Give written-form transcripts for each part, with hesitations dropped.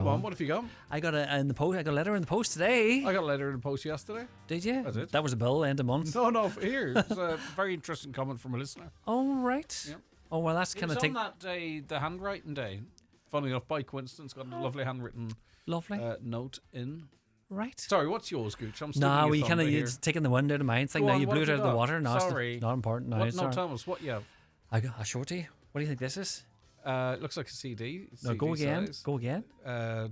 Come on, what have you got? I got a letter in the post today. I got a letter in the post yesterday. Did you? I did. That was a bill, end of month. No, here. It's a very interesting comment from a listener. Oh, right. Yep. Oh, well, that's kind of on that day, the handwriting day. Funny enough, by coincidence, got a lovely handwritten note in. Right. Sorry, what's yours, Gooch? I'm No, we kind of taking the wind out of mine. It's like, now you blew it out of the water. No, sorry. It's not important. No, no, Thomas, what you have? I'll show it to you. What do you think this is? It looks like a CD. No, go again. Size. Go again.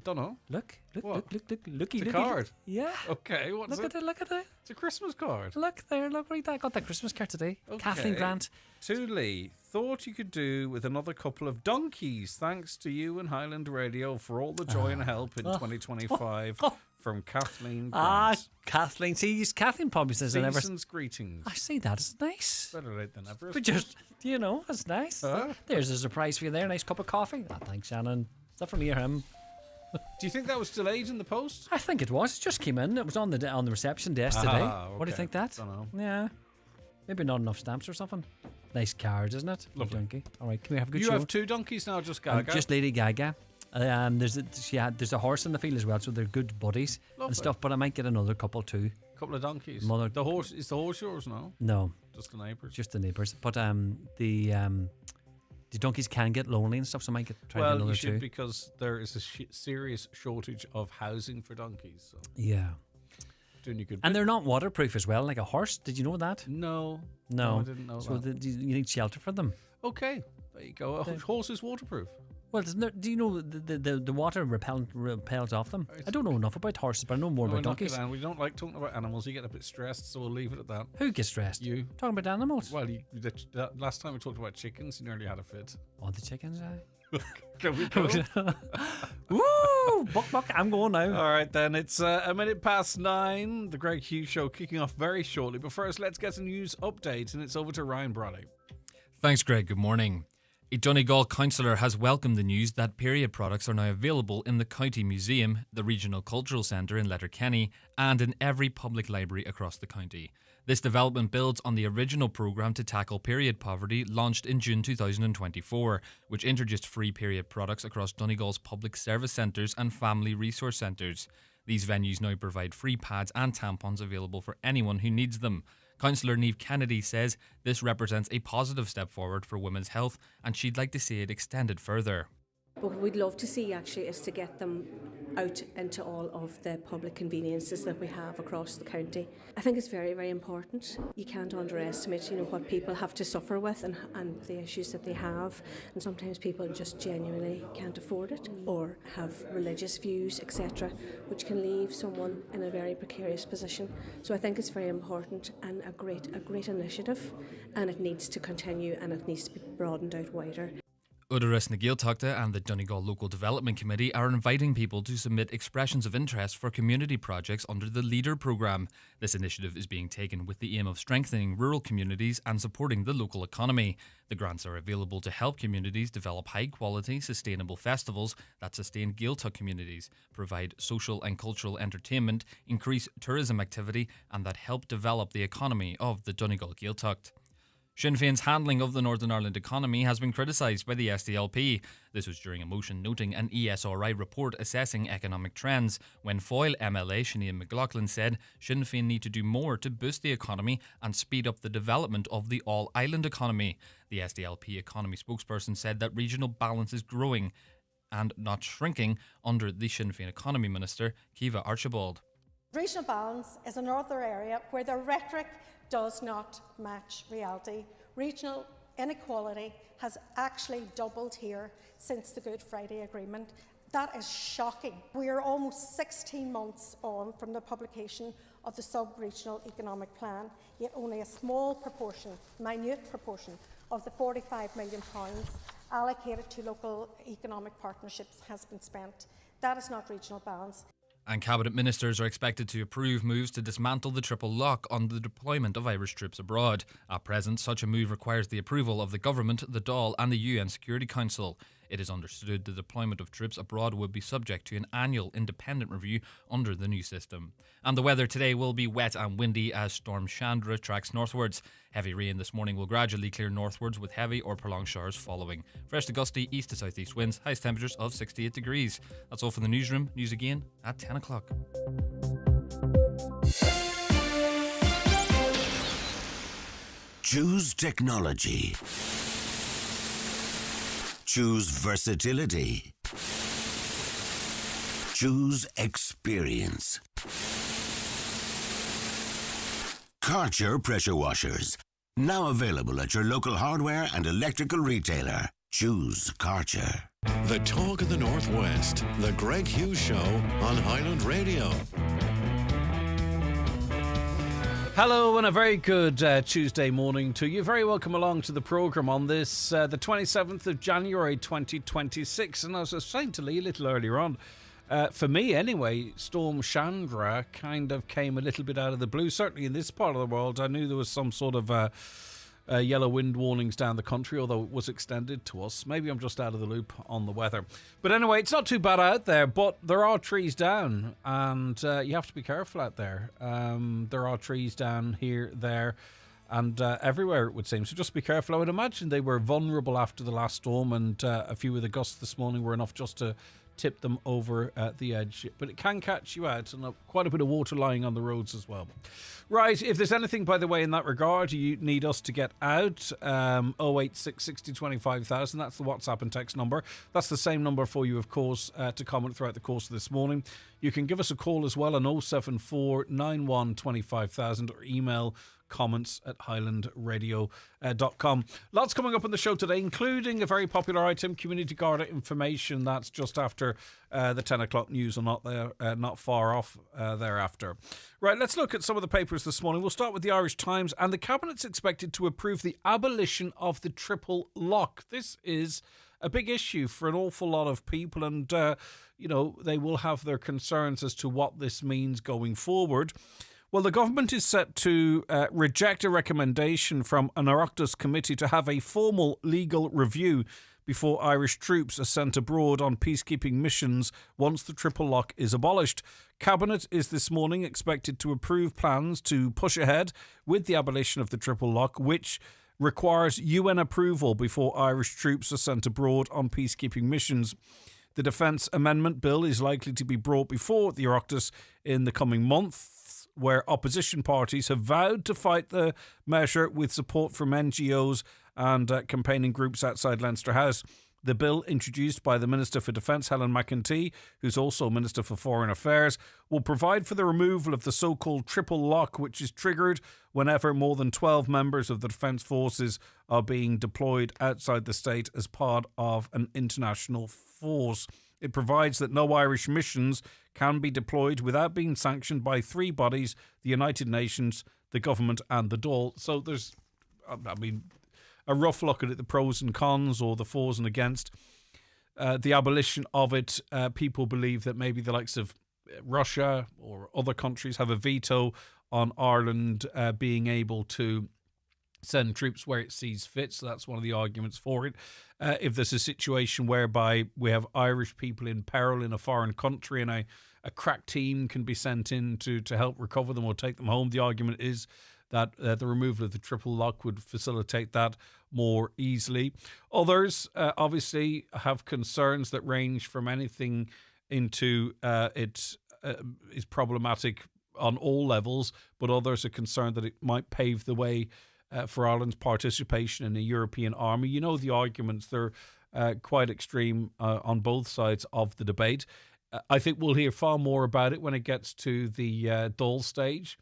Don't know. Look. It's a card. Yeah. Okay, what's it? Look at it. It's a Christmas card. Look there. Look right there. I got that Christmas card today. Okay. Kathleen Grant. To Lee, thought you could do with another couple of donkeys. Thanks to you and Highland Radio for all the joy and help in 2025. From Kathleen Grant. Kathleen. See, Kathleen probably says Season's greetings. I see that. It's nice. Better late than ever. But just, it's nice. There's a surprise for you there. Nice cup of coffee. Oh, thanks, Shannon. Is that from you or him? Do you think that was delayed in the post? I think it was. It just came in. It was on the reception desk today. Okay. What do you think that? Don't know. Yeah. Maybe not enough stamps or something. Nice cards, isn't it? Lovely. Donkey. All right, come here, have a good show. You have two donkeys now, just Gaga? Just Lady Gaga. There's a horse in the field as well, so they're good buddies and stuff. But I might get another couple too. Couple of donkeys. The horse is the horse yours now? No, just the neighbours. Just the neighbours. But the donkeys can get lonely and stuff, so I might try another two. Well, you should, because there is a serious shortage of housing for donkeys. So. Yeah. Doing you good. And they're not waterproof as well, like a horse. Did you know that? No, I didn't know so that. So you need shelter for them. Okay, there you go. A horse is waterproof. Well, do you know the water repels off them? I don't know enough about horses, but I know more about donkeys. We don't like talking about animals. You get a bit stressed, so we'll leave it at that. Who gets stressed? You. Talking about animals? Well, last time we talked about chickens, you nearly had a fit. Oh, the chickens, Can we go? Woo! Buck, I'm going now. All right, then. It's a minute past 9. The Greg Hughes Show kicking off very shortly. But first, let's get a news update, and it's over to Ryan Bradley. Thanks, Greg. Good morning. A Donegal councillor has welcomed the news that period products are now available in the County Museum, the Regional Cultural Centre in Letterkenny, and in every public library across the county. This development builds on the original programme to tackle period poverty launched in June 2024, which introduced free period products across Donegal's public service centres and family resource centres. These venues now provide free pads and tampons available for anyone who needs them. Councillor Niamh Kennedy says this represents a positive step forward for women's health, and she'd like to see it extended further. What we'd love to see actually is to get them out into all of the public conveniences that we have across the county. I think it's very, very important. You can't underestimate, what people have to suffer with and the issues that they have. And sometimes people just genuinely can't afford it or have religious views, etc., which can leave someone in a very precarious position. So I think it's very important and a great initiative, and it needs to continue and it needs to be broadened out wider. Udaris na Gaeltachta and the Donegal Local Development Committee are inviting people to submit expressions of interest for community projects under the LEADER programme. This initiative is being taken with the aim of strengthening rural communities and supporting the local economy. The grants are available to help communities develop high-quality, sustainable festivals that sustain Gaeltacht communities, provide social and cultural entertainment, increase tourism activity, and that help develop the economy of the Donegal Gaeltacht. Sinn Féin's handling of the Northern Ireland economy has been criticised by the SDLP. This was during a motion noting an ESRI report assessing economic trends, when Foyle MLA Sinead McLaughlin said Sinn Féin need to do more to boost the economy and speed up the development of the all-island economy. The SDLP economy spokesperson said that regional balance is growing and not shrinking under the Sinn Féin economy minister, Kiva Archibald. Regional balance is another area where the rhetoric does not match reality. Regional inequality has actually doubled here since the Good Friday Agreement. That is shocking. We are almost 16 months on from the publication of the Sub-Regional Economic Plan, yet only a small proportion, minute proportion, of the £45 million allocated to local economic partnerships has been spent. That is not regional balance. And Cabinet Ministers are expected to approve moves to dismantle the triple lock on the deployment of Irish troops abroad. At present, such a move requires the approval of the Government, the Dáil and the UN Security Council. It is understood the deployment of troops abroad would be subject to an annual independent review under the new system. And the weather today will be wet and windy as Storm Chandra tracks northwards. Heavy rain this morning will gradually clear northwards with heavy or prolonged showers following. Fresh to gusty east to southeast winds, highest temperatures of 68 degrees. That's all from the newsroom. News again at 10 o'clock. Choose technology. Choose versatility. Choose experience. Karcher pressure washers. Now available at your local hardware and electrical retailer. Choose Karcher. The talk of the Northwest. The Greg Hughes Show on Highland Radio. Hello and a very good Tuesday morning to you. Very welcome along to the programme on this, the 27th of January 2026. And as I was saying to Lee a little earlier on, for me anyway, Storm Chandra kind of came a little bit out of the blue. Certainly in this part of the world, I knew there was some sort of yellow wind warnings down the country, although it was extended to us. Maybe I'm just out of the loop on the weather. But anyway, it's not too bad out there, but there are trees down, and you have to be careful out there. There are trees down here, there, and everywhere, it would seem. So just be careful. I would imagine they were vulnerable after the last storm, and a few of the gusts this morning were enough just to tip them over the edge. But it can catch you out, and quite a bit of water lying on the roads as well. Right, if there's anything, by the way, in that regard, you need us to get out, 086 60 25,000, that's the WhatsApp and text number. That's the same number for you, of course, to comment throughout the course of this morning. You can give us a call as well on 074 91 25,000 or email comments at highlandradio.com. Lots coming up on the show today, including a very popular item, Community Garda Information. That's just after the 10 o'clock news, or not far off thereafter. Right, let's look at some of the papers this morning. We'll start with the Irish Times. And the Cabinet's expected to approve the abolition of the triple lock. This is a big issue for an awful lot of people, and they will have their concerns as to what this means going forward. Well, the government is set to reject a recommendation from an Oireachtas committee to have a formal legal review before Irish troops are sent abroad on peacekeeping missions once the triple lock is abolished. Cabinet is this morning expected to approve plans to push ahead with the abolition of the triple lock, which requires UN approval before Irish troops are sent abroad on peacekeeping missions. The Defence Amendment Bill is likely to be brought before the Oireachtas in the coming months, where opposition parties have vowed to fight the measure with support from NGOs and campaigning groups outside Leinster House. The bill, introduced by the Minister for Defence, Helen McEntee, who's also Minister for Foreign Affairs, will provide for the removal of the so-called triple lock, which is triggered whenever more than 12 members of the Defence Forces are being deployed outside the state as part of an international force. It provides that no Irish missions can be deployed without being sanctioned by three bodies: the United Nations, the government and the Dáil. So there's, a rough look at it, the pros and cons, or the fors and against. The abolition of it, people believe that maybe the likes of Russia or other countries have a veto on Ireland being able to send troops where it sees fit. So that's one of the arguments for it. If there's a situation whereby we have Irish people in peril in a foreign country and a crack team can be sent in to help recover them or take them home, the argument is that the removal of the triple lock would facilitate that more easily. Others obviously have concerns that range from anything into it is problematic on all levels, but others are concerned that it might pave the way for Ireland's participation in a European army. You know the arguments, they're quite extreme on both sides of the debate. I think we'll hear far more about it when it gets to the Dáil stage,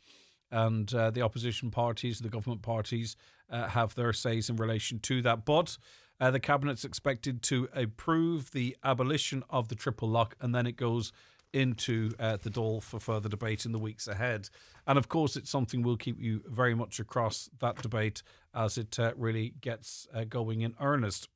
and the opposition parties, the government parties, have their says in relation to that. But the Cabinet's expected to approve the abolition of the triple lock, and then it goes into the Dáil for further debate in the weeks ahead. And of course, it's something we'll keep you very much across that debate as it really gets going in earnest.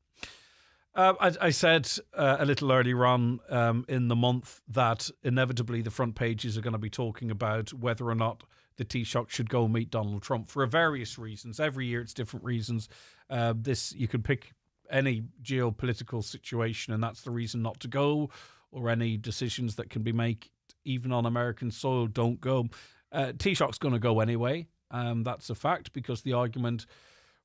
I said a little earlier on in the month that inevitably the front pages are going to be talking about whether or not the Taoiseach should go meet Donald Trump for various reasons. Every year it's different reasons. You could pick any geopolitical situation, and that's the reason not to go, or any decisions that can be made even on American soil, don't go. Taoiseach's going to go anyway. That's a fact, because the argument,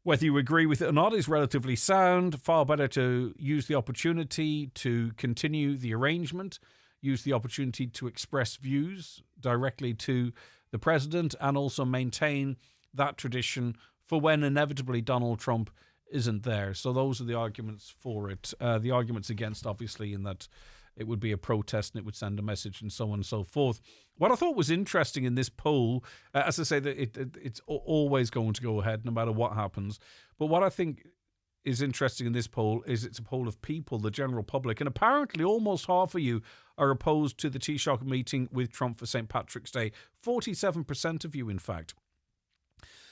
whether you agree with it or not, is relatively sound. Far better to use the opportunity to continue the arrangement, use the opportunity to express views directly to the president, and also maintain that tradition for when inevitably Donald Trump isn't there. So those are the arguments for it. The arguments against, obviously, in that it would be a protest and it would send a message and so on and so forth. What I thought was interesting in this poll, as I say, that it's always going to go ahead no matter what happens. But what I think is interesting in this poll is it's a poll of people, the general public. And apparently almost half of you are opposed to the Taoiseach meeting with Trump for St. Patrick's Day. 47% of you, in fact.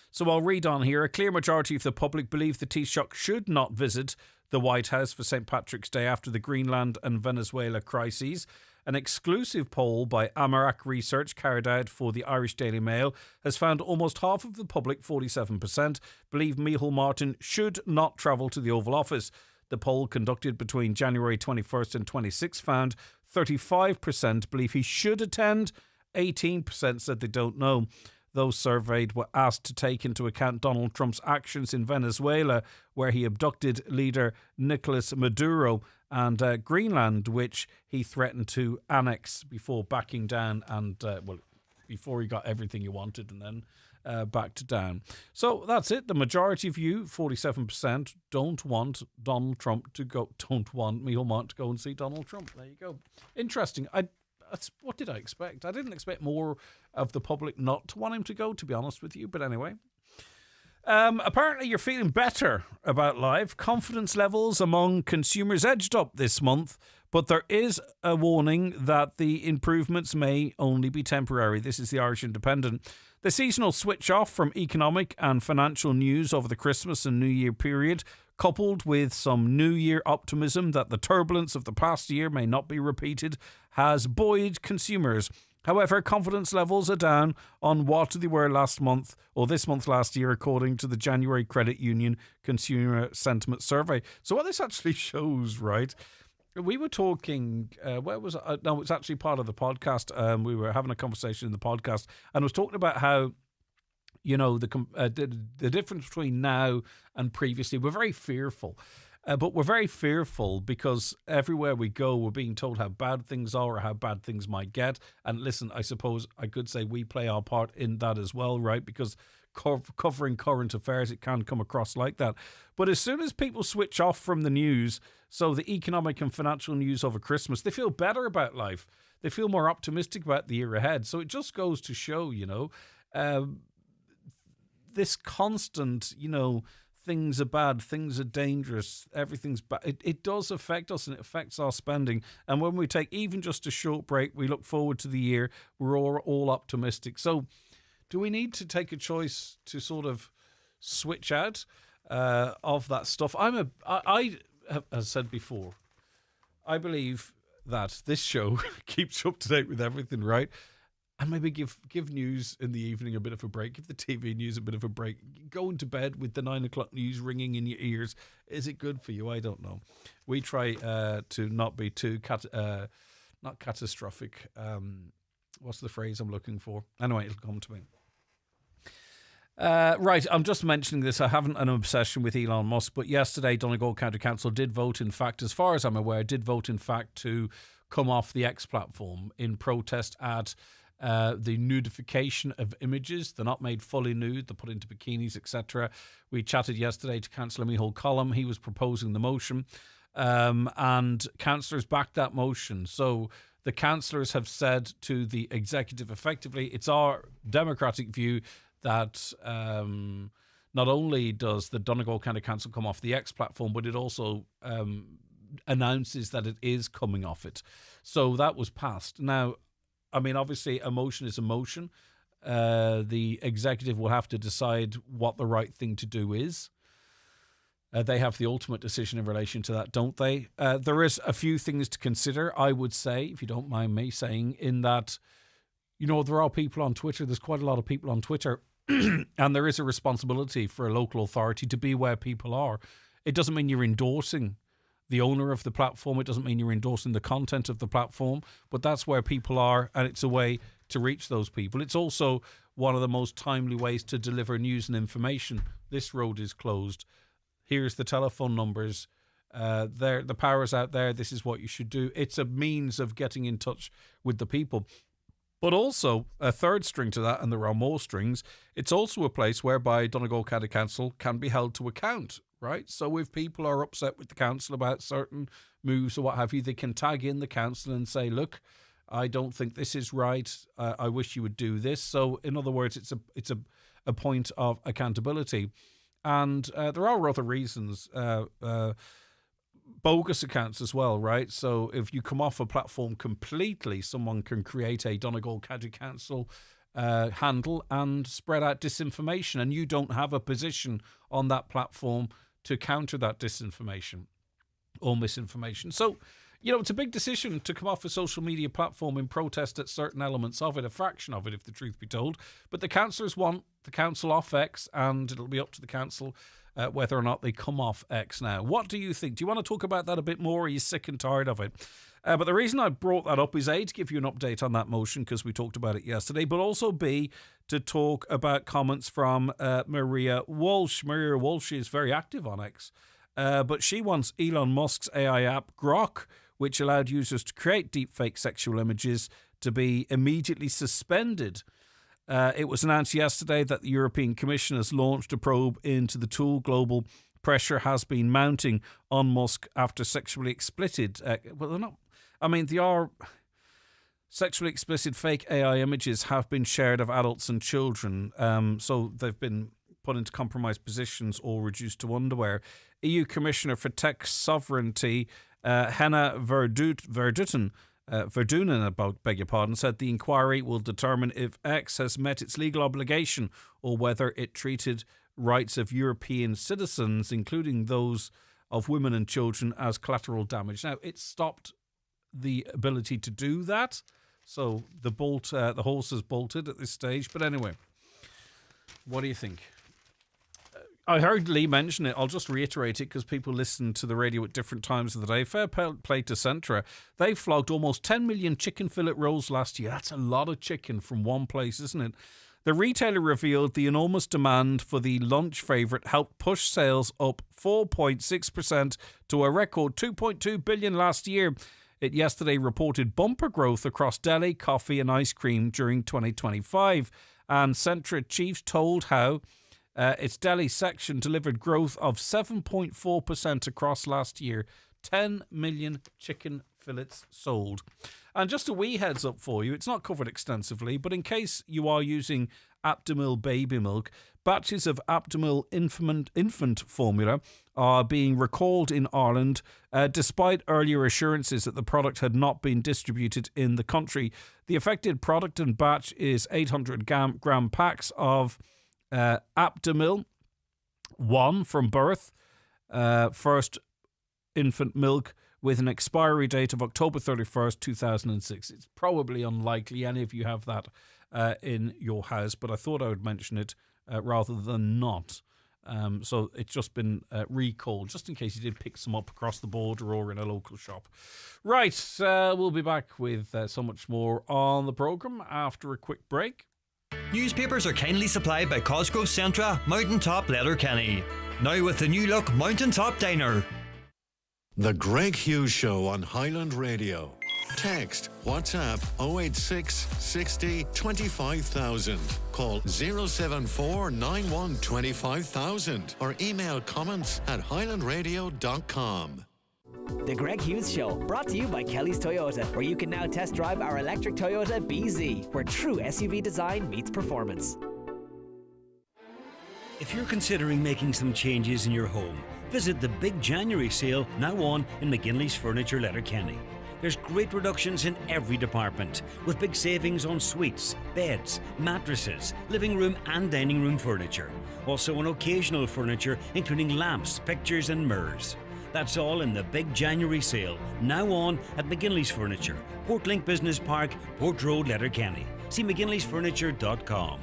So I'll read on here. A clear majority of the public believe the Taoiseach should not visit the White House for St. Patrick's Day after the Greenland and Venezuela crises. An exclusive poll by Amarak Research carried out for the Irish Daily Mail has found almost half of the public, 47%, believe Micheál Martin should not travel to the Oval Office. The poll conducted between January 21st and 26th found 35% believe he should attend, 18% said they don't know. Those surveyed were asked to take into account Donald Trump's actions in Venezuela, where he abducted leader Nicolas Maduro, and Greenland, which he threatened to annex before backing down and, before he got everything he wanted and then backed down. So that's it. The majority of you, 47%, don't want Donald Trump to go, don't want Micheál Martin to go and see Donald Trump. There you go. Interesting. What did I expect? I didn't expect more of the public not to want him to go, to be honest with you. But anyway, apparently you're feeling better about life. Confidence levels among consumers edged up this month, but there is a warning that the improvements may only be temporary. This is the Irish Independent. The seasonal switch off from economic and financial news over the Christmas and New Year period, coupled with some New Year optimism that the turbulence of the past year may not be repeated, has buoyed consumers. However, confidence levels are down on what they were last month, or this month last year, according to the January Credit Union Consumer Sentiment Survey. So what this actually shows, right? We were talking, where was it? No, it's actually part of the podcast. We were having a conversation in the podcast and was talking about how, you know, the difference between now and previously. We're very fearful. But we're very fearful because everywhere we go, we're being told how bad things are or how bad things might get. And listen, I suppose I could say we play our part in that as well, right? Because covering current affairs, it can come across like that. But as soon as people switch off from the news, so the economic and financial news over Christmas, they feel better about life. They feel more optimistic about the year ahead. So it just goes to show, you know, this constant, you know, things are bad, things are dangerous, everything's bad. It does affect us and it affects our spending. And when we take even just a short break, we look forward to the year, we're all optimistic. So do we need to take a choice to sort of switch out of that stuff? I have said before, I believe that this show keeps up to date with everything, right? And maybe give news in the evening a bit of a break. Give the TV news a bit of a break. Going to bed with the 9 o'clock news ringing in your ears. Is it good for you? I don't know. We try to not be too not catastrophic. What's the phrase I'm looking for? Anyway, it'll come to me. Right, I'm just mentioning this. I haven't an obsession with Elon Musk, but yesterday Donegal County Council did vote, in fact, as far as I'm aware, to come off the X platform in protest at the nudification of images. They're not made fully nude, they're put into bikinis, etc. We chatted yesterday to Councillor Micheál Collum. He was proposing the motion, and councillors backed that motion. So the councillors have said to the executive, effectively, it's our democratic view that not only does the Donegal County Council come off the X platform, but it also announces that it is coming off it. So that was passed. Now, I mean, obviously, a motion is a motion. The executive will have to decide what the right thing to do is. They have the ultimate decision in relation to that, don't they? There is a few things to consider, I would say, if you don't mind me saying, in that, you know, there are people on Twitter. There's quite a lot of people on Twitter. And there is a responsibility for a local authority to be where people are. It doesn't mean you're endorsing the owner of the platform. It doesn't mean you're endorsing the content of the platform, but that's where people are, and it's a way to reach those people. It's also one of the most timely ways to deliver news and information. This road is closed. Here's the telephone numbers. The power's out there. This is what you should do. It's a means of getting in touch with the people. But also, a third string to that, and there are more strings, it's also a place whereby Donegal County Council can be held to account, right? So if people are upset with the council about certain moves or what have you, they can tag in the council and say, look, I don't think this is right. I wish you would do this. So in other words, it's a point of accountability. And there are other reasons, bogus accounts as well, right? So if you come off a platform completely, someone can create a Donegal County Council handle and spread out disinformation, and you don't have a position on that platform to counter that disinformation or misinformation. So, it's a big decision to come off a social media platform in protest at certain elements of it, a fraction of it, if the truth be told. But the councillors want the council off X, and it'll be up to the council whether or not they come off X now. What do you think? Do you want to talk about that a bit more, or are you sick and tired of it? But the reason I brought that up is A, to give you an update on that motion, because we talked about it yesterday, but also B, to talk about comments from Maria Walsh. Maria Walsh is very active on X, but she wants Elon Musk's AI app, Grok, which allowed users to create deepfake sexual images, to be immediately suspended. It was announced yesterday that the European Commission has launched a probe into the tool. Global pressure has been mounting on Musk after sexually explicit... they are... Sexually explicit fake AI images have been shared of adults and children, so they've been put into compromised positions or reduced to underwear. EU Commissioner for Tech Sovereignty, Henna Verdunen, said the inquiry will determine if X has met its legal obligation or whether it treated rights of European citizens, including those of women and children, as collateral damage. Now, it stopped the ability to do that, so the horse has bolted at this stage. But anyway, what do you think? I heard Lee mention it. I'll just reiterate it because people listen to the radio at different times of the day. Fair play to Centra. They flogged almost 10 million chicken fillet rolls last year. That's a lot of chicken from one place, isn't it? The retailer revealed the enormous demand for the lunch favourite helped push sales up 4.6% to a record 2.2 billion last year. It yesterday reported bumper growth across deli, coffee and ice cream during 2025. And Centra chiefs told how its deli section delivered growth of 7.4% across last year. 10 million chicken fillets sold. And just a wee heads up for you, it's not covered extensively, but in case you are using Aptamil baby milk, batches of Aptamil infant formula are being recalled in Ireland, despite earlier assurances that the product had not been distributed in the country. The affected product and batch is 800 gram packs of Aptamil 1 from birth, first infant milk, with an expiry date of October 31st, 2006. It's probably unlikely any of you have that in your house, but I thought I would mention it rather than not. So it's just been recalled, just in case you did pick some up across the border or in a local shop. Right, we'll be back with so much more on the programme after a quick break. Newspapers are kindly supplied by Cosgrove Centra, Mountain Top Letterkenny. Now with the new look Mountain Top Diner. The Greg Hughes Show on Highland Radio. Text WhatsApp 086 60 25000. Call 074 91 25000 or email comments at highlandradio.com. The Greg Hughes Show, brought to you by Kelly's Toyota, where you can now test drive our electric Toyota BZ, where true SUV design meets performance. If you're considering making some changes in your home, visit the big January sale now on in McGinley's Furniture Letterkenny. There's great reductions in every department, with big savings on suites, beds, mattresses, living room and dining room furniture. Also on occasional furniture, including lamps, pictures and mirrors. That's all in the big January sale, now on at McGinley's Furniture, Portlink Business Park, Port Road, Letterkenny. See mcginleysfurniture.com.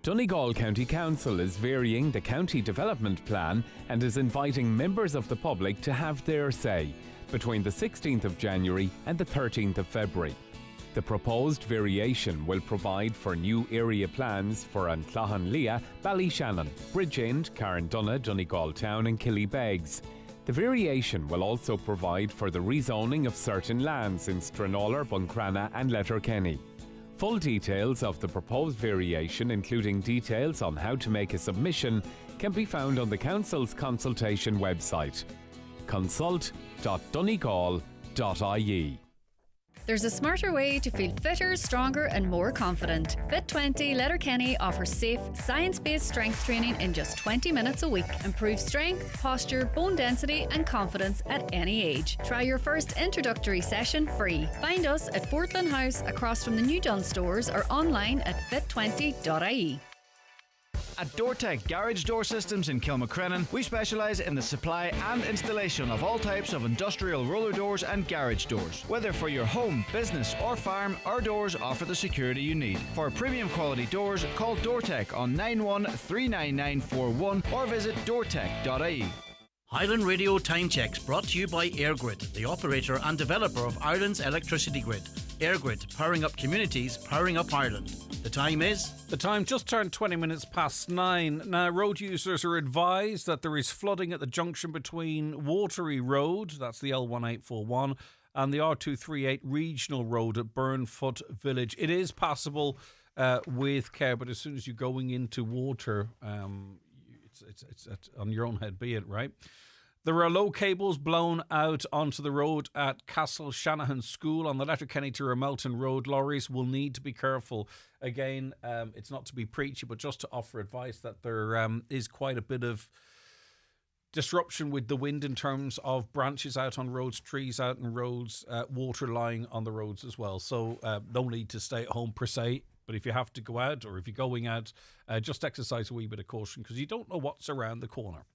Donegal County Council is varying the county development plan and is inviting members of the public to have their say between the 16th of January and the 13th of February. The proposed variation will provide for new area plans for Anclahan Lea, Ballyshannon, Bridgend, Carndonagh, Donegal Town and Killybegs. The variation will also provide for the rezoning of certain lands in Stranraer, Buncrana and Letterkenny. Full details of the proposed variation, including details on how to make a submission, can be found on the Council's consultation website, consult.donegal.ie. There's a smarter way to feel fitter, stronger and more confident. Fit20 Letterkenny offers safe, science-based strength training in just 20 minutes a week. Improve strength, posture, bone density and confidence at any age. Try your first introductory session free. Find us at Fortland House across from the New Dunn stores or online at fit20.ie. At DoorTech Garage Door Systems in Kilmacrennan, we specialise in the supply and installation of all types of industrial roller doors and garage doors. Whether for your home, business or farm, our doors offer the security you need. For premium quality doors, call DoorTech on 9139941 or visit doortech.ie. Highland Radio Time Checks brought to you by EirGrid, the operator and developer of Ireland's electricity grid. EirGrid, powering up communities, powering up Ireland. The time is? The time just turned 20 minutes past 9. Now, road users are advised that there is flooding at the junction between Watery Road, that's the L1841, and the R238 Regional Road at Burnfoot Village. It is passable with care, but as soon as you're going into water, it's on your own head, be it, right? There are low cables blown out onto the road at Castle Shanahan School on the Letterkenny to Ramelton Road. Lorries will need to be careful. Again, it's not to be preachy, but just to offer advice that there is quite a bit of disruption with the wind in terms of branches out on roads, trees out on roads, water lying on the roads as well. So no need to stay at home per se. But if you have to go out or if you're going out, just exercise a wee bit of caution because you don't know what's around the corner.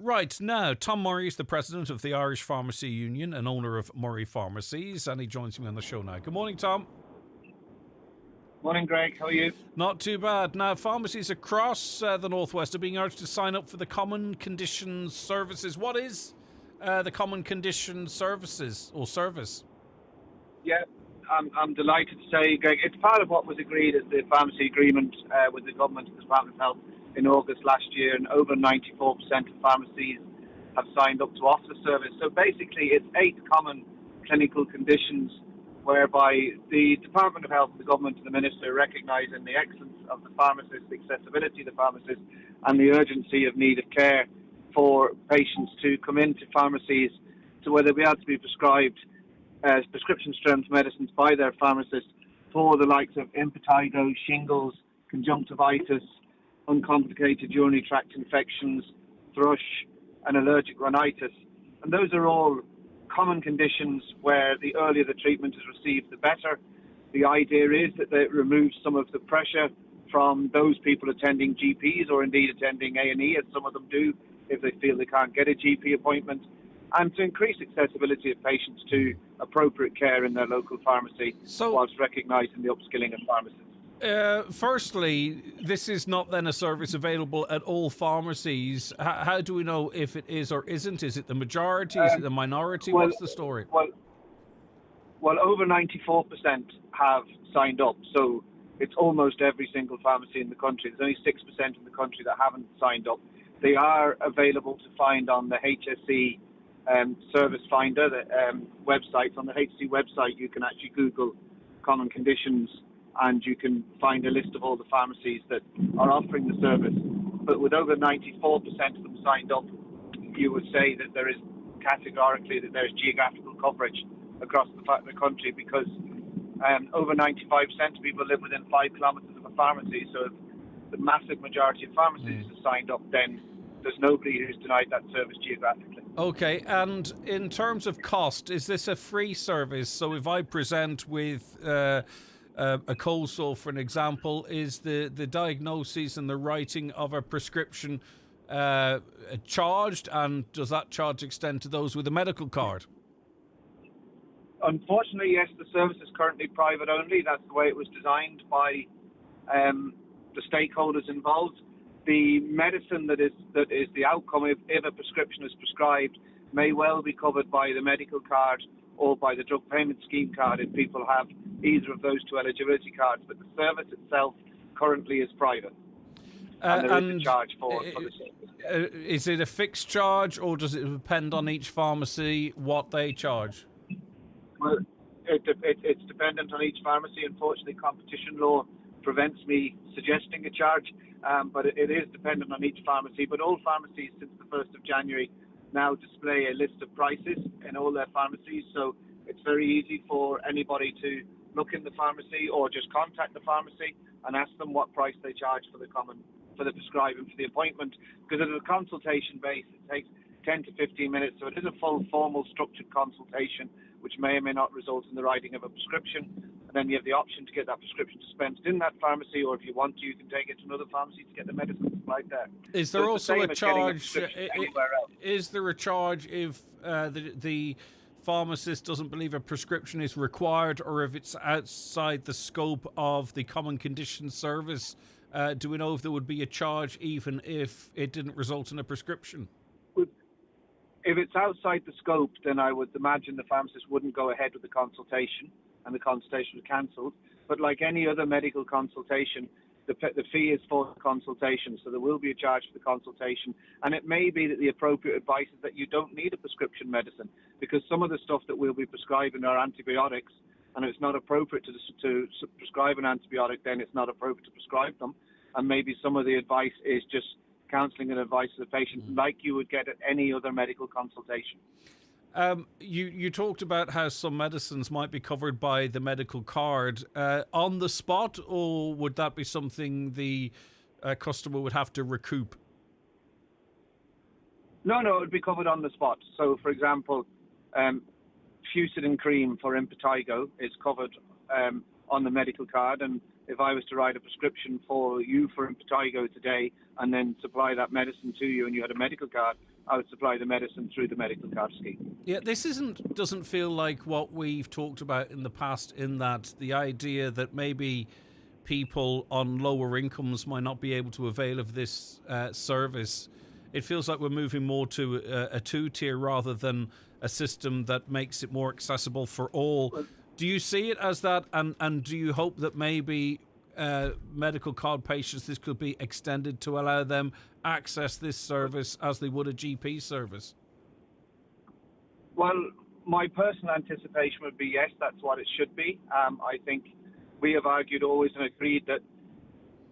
Right, now, Tom Murray is the president of the Irish Pharmacy Union and owner of Murray Pharmacies, and he joins me on the show now. Good morning, Tom. Morning, Greg. How are you? Not too bad. Now, pharmacies across the Northwest are being urged to sign up for the Common Conditions Services. What is the Common Conditions Services or service? Yeah, I'm delighted to say, Greg, it's part of what was agreed as the pharmacy agreement with the government and the Department of Health in August last year, and over 94% of pharmacies have signed up to offer the service. So basically, it's 8 common clinical conditions whereby the Department of Health, the government and the Minister recognising the excellence of the pharmacist, the accessibility of the pharmacist and the urgency of need of care for patients to come into pharmacies to where they'll be able to be prescribed prescription strength medicines by their pharmacist for the likes of impetigo, shingles, conjunctivitis, uncomplicated urinary tract infections, thrush and allergic rhinitis. And those are all common conditions where the earlier the treatment is received, the better. The idea is that it removes some of the pressure from those people attending GPs or indeed attending A&E, as some of them do if they feel they can't get a GP appointment, and to increase accessibility of patients to appropriate care in their local pharmacy whilst recognising the upskilling of pharmacists. Firstly, this is not then a service available at all pharmacies. How do we know if it is or isn't? Is it the majority? Is it the minority? What's the story? Well, over 94% have signed up. So it's almost every single pharmacy in the country. There's only 6% in the country that haven't signed up. They are available to find on the HSE Service Finder website. On the HSE website, you can actually Google common conditions and you can find a list of all the pharmacies that are offering the service. But with over 94% of them signed up, you would say that there is categorically that there's geographical coverage across the country because over 95% of people live within 5 kilometres of a pharmacy. So if the massive majority of pharmacies have signed up, then there's nobody who's denied that service geographically. Okay, and in terms of cost, is this a free service? So if I present with a cold sore, for an example, is the diagnosis and the writing of a prescription charged, and does that charge extend to those with a medical card? Unfortunately, yes, the service is currently private only. That's the way it was designed by the stakeholders involved. The medicine that is the outcome, if a prescription is prescribed, may well be covered by the medical card or by the drug payment scheme card if people have either of those two eligibility cards. But the service itself currently is private. And there is a charge for the service. Is it a fixed charge, or does it depend on each pharmacy what they charge? Well, it's dependent on each pharmacy. Unfortunately, competition law prevents me suggesting a charge, but it is dependent on each pharmacy. But all pharmacies since the 1st of January now display a list of prices in all their pharmacies, so it's very easy for anybody to look in the pharmacy or just contact the pharmacy and ask them what price they charge for the prescribing, for the appointment, because it is a consultation base. It takes 10 to 15 minutes, so it is a full, formal, structured consultation, which may or may not result in the writing of a prescription. And then you have the option to get that prescription dispensed in that pharmacy, or if you want to, you can take it to another pharmacy to get the medicine supplied there. Is there also a charge? Anywhere else. Is there a charge if the pharmacist doesn't believe a prescription is required, or if it's outside the scope of the common condition service? Do we know if there would be a charge even if it didn't result in a prescription? If it's outside the scope, then I would imagine the pharmacist wouldn't go ahead with the consultation, and the consultation was cancelled. But like any other medical consultation, the fee is for the consultation, so there will be a charge for the consultation. And it may be that the appropriate advice is that you don't need a prescription medicine, because some of the stuff that we'll be prescribing are antibiotics, and it's not appropriate to prescribe an antibiotic, then it's not appropriate to prescribe them. And maybe some of the advice is just counselling and advice to the patient like you would get at any other medical consultation. You talked about how some medicines might be covered by the medical card on the spot, or would that be something the customer would have to recoup? No, it would be covered on the spot. So, for example, Fusidin cream for impetigo is covered on the medical card, and if I was to write a prescription for you for impetigo today and then supply that medicine to you and you had a medical card, I would supply the medicine through the medical card scheme. Yeah, this doesn't feel like what we've talked about in the past, in that the idea that maybe people on lower incomes might not be able to avail of this service. It feels like we're moving more to a two-tier rather than a system that makes it more accessible for all. Do you see it as that, and do you hope that maybe medical card patients, this could be extended to allow them access this service as they would a GP service? Well, my personal anticipation would be yes, that's what it should be. I think we have argued always and agreed that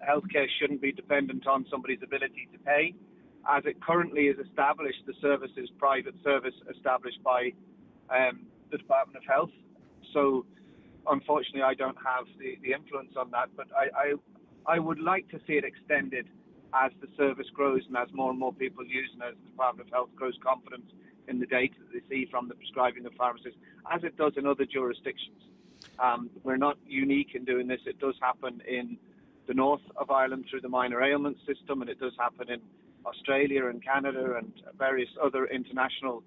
healthcare shouldn't be dependent on somebody's ability to pay. As it currently is established, the service is private service established by the Department of Health. So, unfortunately, I don't have the influence on that, but I would like to see it extended as the service grows and as more and more people use, and as the Department of Health grows confidence in the data that they see from the prescribing of pharmacists, as it does in other jurisdictions. We're not unique in doing this. It does happen in the north of Ireland through the minor ailment system, and it does happen in Australia and Canada and various other international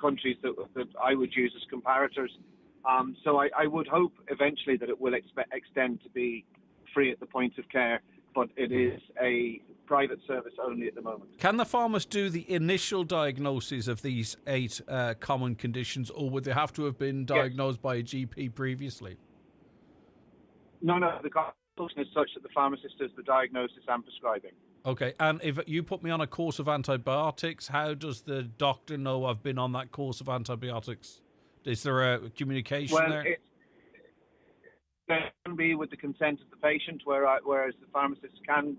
countries that I would use as comparators. So I would hope eventually that it will extend to be free at the point of care, but it is a private service only at the moment. Can the pharmacist do the initial diagnoses of these 8 common conditions, or would they have to have been diagnosed by a GP previously? No, the consultation is such that the pharmacist does the diagnosis and prescribing. Okay, and if you put me on a course of antibiotics, how does the doctor know I've been on that course of antibiotics? Is there a communication there? It can be with the consent of the patient, whereas the pharmacist can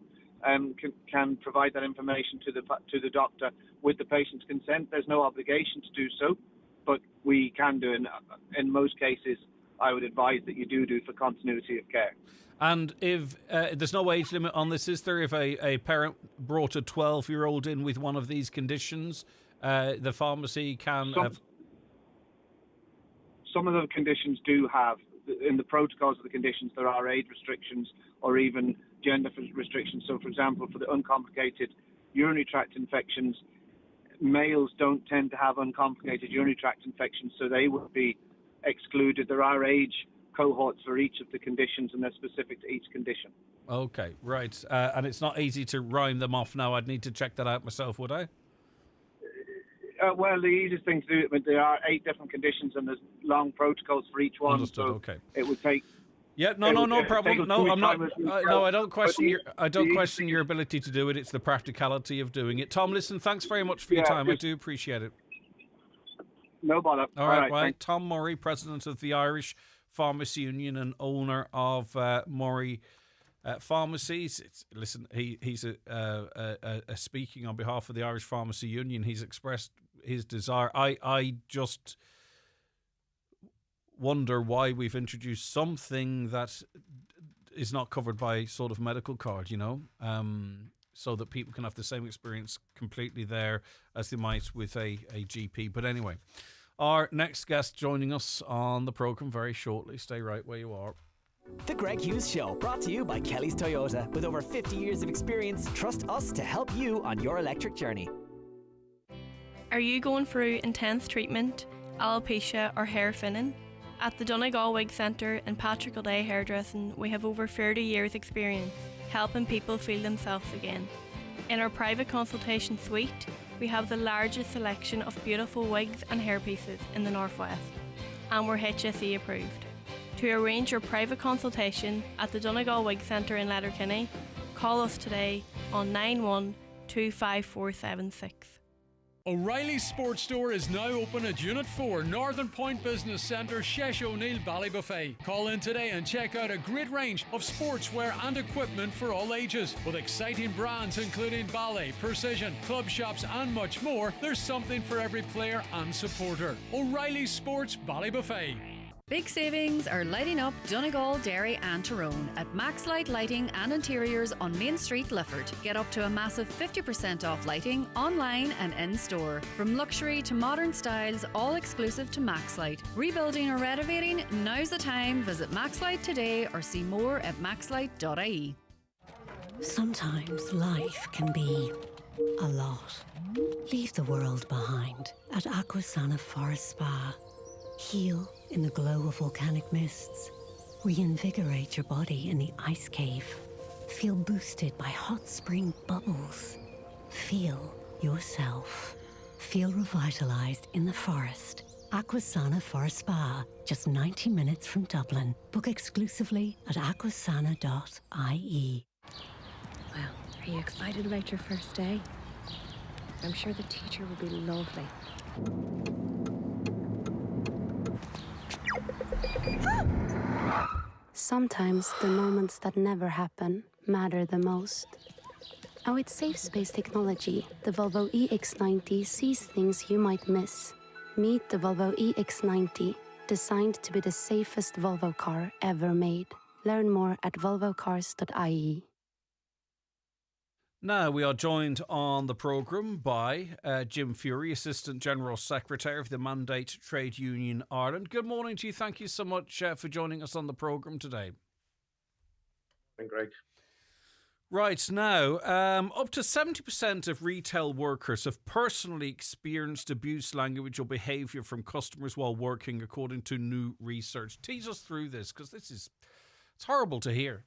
provide that information to the doctor with the patient's consent. There's no obligation to do so, but we can do. In most cases, I would advise that you do for continuity of care. And if there's no age limit on this, is there? If a parent brought a 12-year-old in with one of these conditions, the pharmacy can have... Some of the conditions do have, in the protocols of the conditions, there are age restrictions or even gender restrictions. So, for example, for the uncomplicated urinary tract infections, males don't tend to have uncomplicated urinary tract infections, so they would be excluded. There are age cohorts for each of the conditions, and they're specific to each condition. Okay, right. And it's not easy to rhyme them off now. I'd need to check that out myself, would I? Well, the easiest thing to do, but there are 8 different conditions, and there's long protocols for each one. Understood. So okay. it would take. Yeah, no problem. No, I'm not. No, I don't question your. I don't question your ability to do it. It's the practicality of doing it. Tom, listen, thanks very much for your time. I do appreciate it. No bother. All right. Well, Tom Murray, president of the Irish Pharmacy Union and owner of Murray Pharmacies. Listen, he's speaking on behalf of the Irish Pharmacy Union. He's expressed his desire. I just wonder why we've introduced something that is not covered by sort of medical card, so that people can have the same experience completely there as they might with a GP. But anyway, our next guest joining us on the programme very shortly. Stay right where you are. The Greg Hughes Show, brought to you by Kelly's Toyota. With over 50 years of experience, trust us to help you on your electric journey. Are you going through intense treatment, alopecia or hair thinning? At the Donegal Wig Centre and Patrick O'Day Hairdressing, we have over 30 years experience helping people feel themselves again. In our private consultation suite, we have the largest selection of beautiful wigs and hairpieces in the Northwest, and we're HSE approved. To arrange your private consultation at the Donegal Wig Centre in Letterkenny, call us today on 9125476. O'Reilly's Sports Store is now open at Unit 4, Northern Point Business Centre, Shesh O'Neill, Ballybuffet. Call in today and check out a great range of sportswear and equipment for all ages. With exciting brands including ballet, precision, club shops and much more, there's something for every player and supporter. O'Reilly's Sports, Ballybuffet. Big savings are lighting up Donegal, Derry and Tyrone at Max Light Lighting and Interiors on Main Street, Lifford. Get up to a massive 50% off lighting online and in-store. From luxury to modern styles, all exclusive to Max Light. Rebuilding or renovating? Now's the time. Visit Max Light today or see more at maxlight.ie. Sometimes life can be a lot. Leave the world behind at Aquasana Forest Spa. Heal in the glow of volcanic mists. Reinvigorate your body in the ice cave. Feel boosted by hot spring bubbles. Feel yourself. Feel revitalized in the forest. Aquasana Forest Spa, just 90 minutes from Dublin. Book exclusively at aquasana.ie. Well, are you excited about your first day? I'm sure the teacher will be lovely. Sometimes the moments that never happen matter the most. And with safe space technology, the Volvo EX90 sees things you might miss. Meet the Volvo EX90, designed to be the safest Volvo car ever made. Learn more at volvocars.ie. Now we are joined on the programme by Jim Fury, Assistant General Secretary of the Mandate Trade Union Ireland. Good morning to you. Thank you so much for joining us on the programme today. Thank you, Greg. Right, now, up to 70% of retail workers have personally experienced abuse, language or behaviour from customers while working, according to new research. Tease us through this, because it's horrible to hear.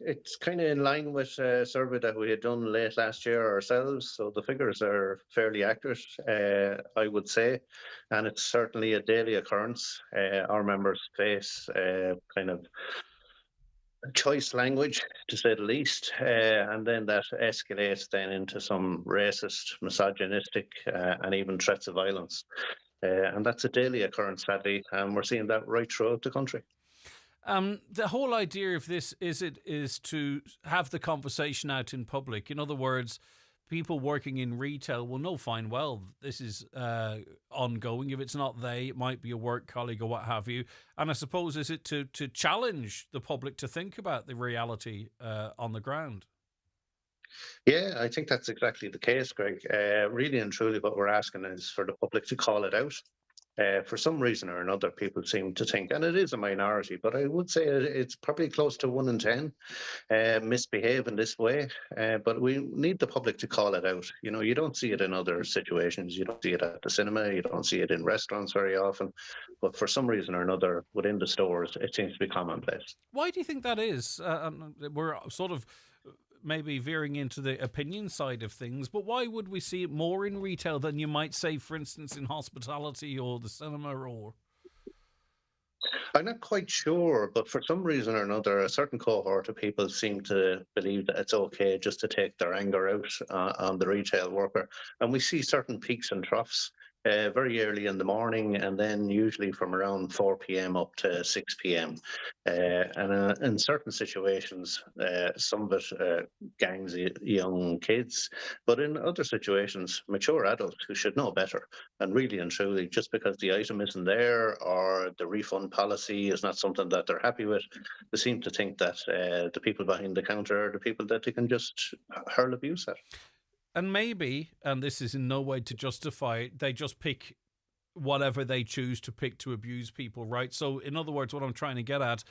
It's kind of in line with a survey that we had done late last year ourselves, so the figures are fairly accurate, I would say, and it's certainly a daily occurrence. Our members face kind of choice language, to say the least, and then that escalates then into some racist, misogynistic, and even threats of violence. And that's a daily occurrence, sadly, and we're seeing that right throughout the country. The whole idea of this is to have the conversation out in public. In other words, people working in retail will know fine well this is ongoing. If it's not they, it might be a work colleague or what have you. And I suppose is it to challenge the public to think about the reality on the ground? Yeah, I think that's exactly the case, Greg. Really and truly what we're asking is for the public to call it out. For some reason or another, people seem to think, and it is a minority, but I would say it's probably close to 1 in 10 misbehave in this way. But we need the public to call it out. You don't see it in other situations. You don't see it at the cinema. You don't see it in restaurants very often. But for some reason or another, within the stores, it seems to be commonplace. Why do you think that is? We're sort of maybe veering into the opinion side of things, but why would we see it more in retail than you might say, for instance, in hospitality or the cinema or... I'm not quite sure, but for some reason or another, a certain cohort of people seem to believe that it's okay just to take their anger out on the retail worker. And we see certain peaks and troughs very early in the morning, and then usually from around 4 p.m. up to 6 p.m. And in certain situations, some of it gangs young kids, but in other situations, mature adults who should know better. And really and truly, just because the item isn't there or the refund policy is not something that they're happy with, they seem to think that the people behind the counter are the people that they can just hurl abuse at. And maybe, and this is in no way to justify it, they just pick whatever they choose to pick to abuse people, right? So, in other words, what I'm trying to get at,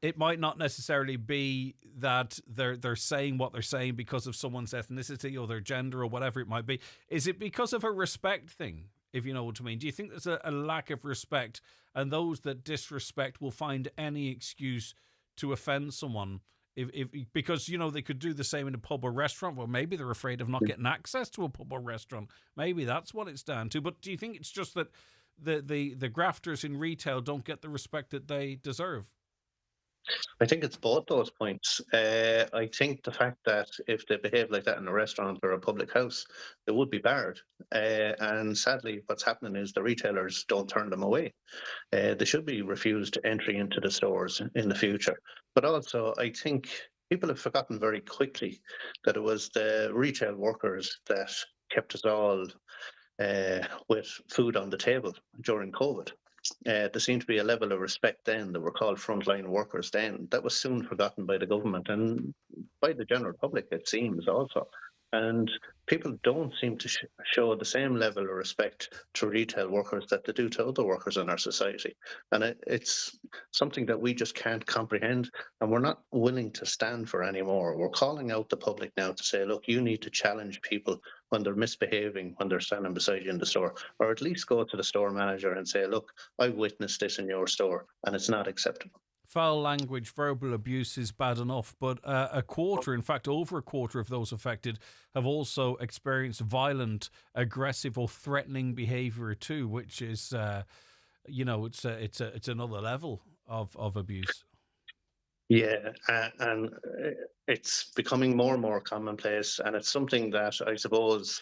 it might not necessarily be that they're saying what they're saying because of someone's ethnicity or their gender or whatever it might be. Is it because of a respect thing, if you know what I mean? Do you think there's a lack of respect, and those that disrespect will find any excuse to offend someone? Because, they could do the same in a pub or restaurant. Well, maybe they're afraid of not getting access to a pub or restaurant. Maybe that's what it's down to. But do you think it's just that the grafters in retail don't get the respect that they deserve? I think it's both those points. I think the fact that if they behave like that in a restaurant or a public house, they would be barred. And sadly, what's happening is the retailers don't turn them away. They should be refused entry into the stores in the future. But also, I think people have forgotten very quickly that it was the retail workers that kept us all with food on the table during COVID. There seemed to be a level of respect then. They were called frontline workers then. That was soon forgotten by the government and by the general public, it seems, also. And people don't seem to show the same level of respect to retail workers that they do to other workers in our society. And it's something that we just can't comprehend, and we're not willing to stand for anymore. We're calling out the public now to say, look, you need to challenge people when they're misbehaving, when they're standing beside you in the store, or at least go to the store manager and say, look, I've witnessed this in your store and it's not acceptable. Foul language, verbal abuse is bad enough, but a quarter, in fact, over a quarter of those affected have also experienced violent, aggressive or threatening behaviour too, which is, it's another level of abuse. Yeah, and it's becoming more and more commonplace, and it's something that I suppose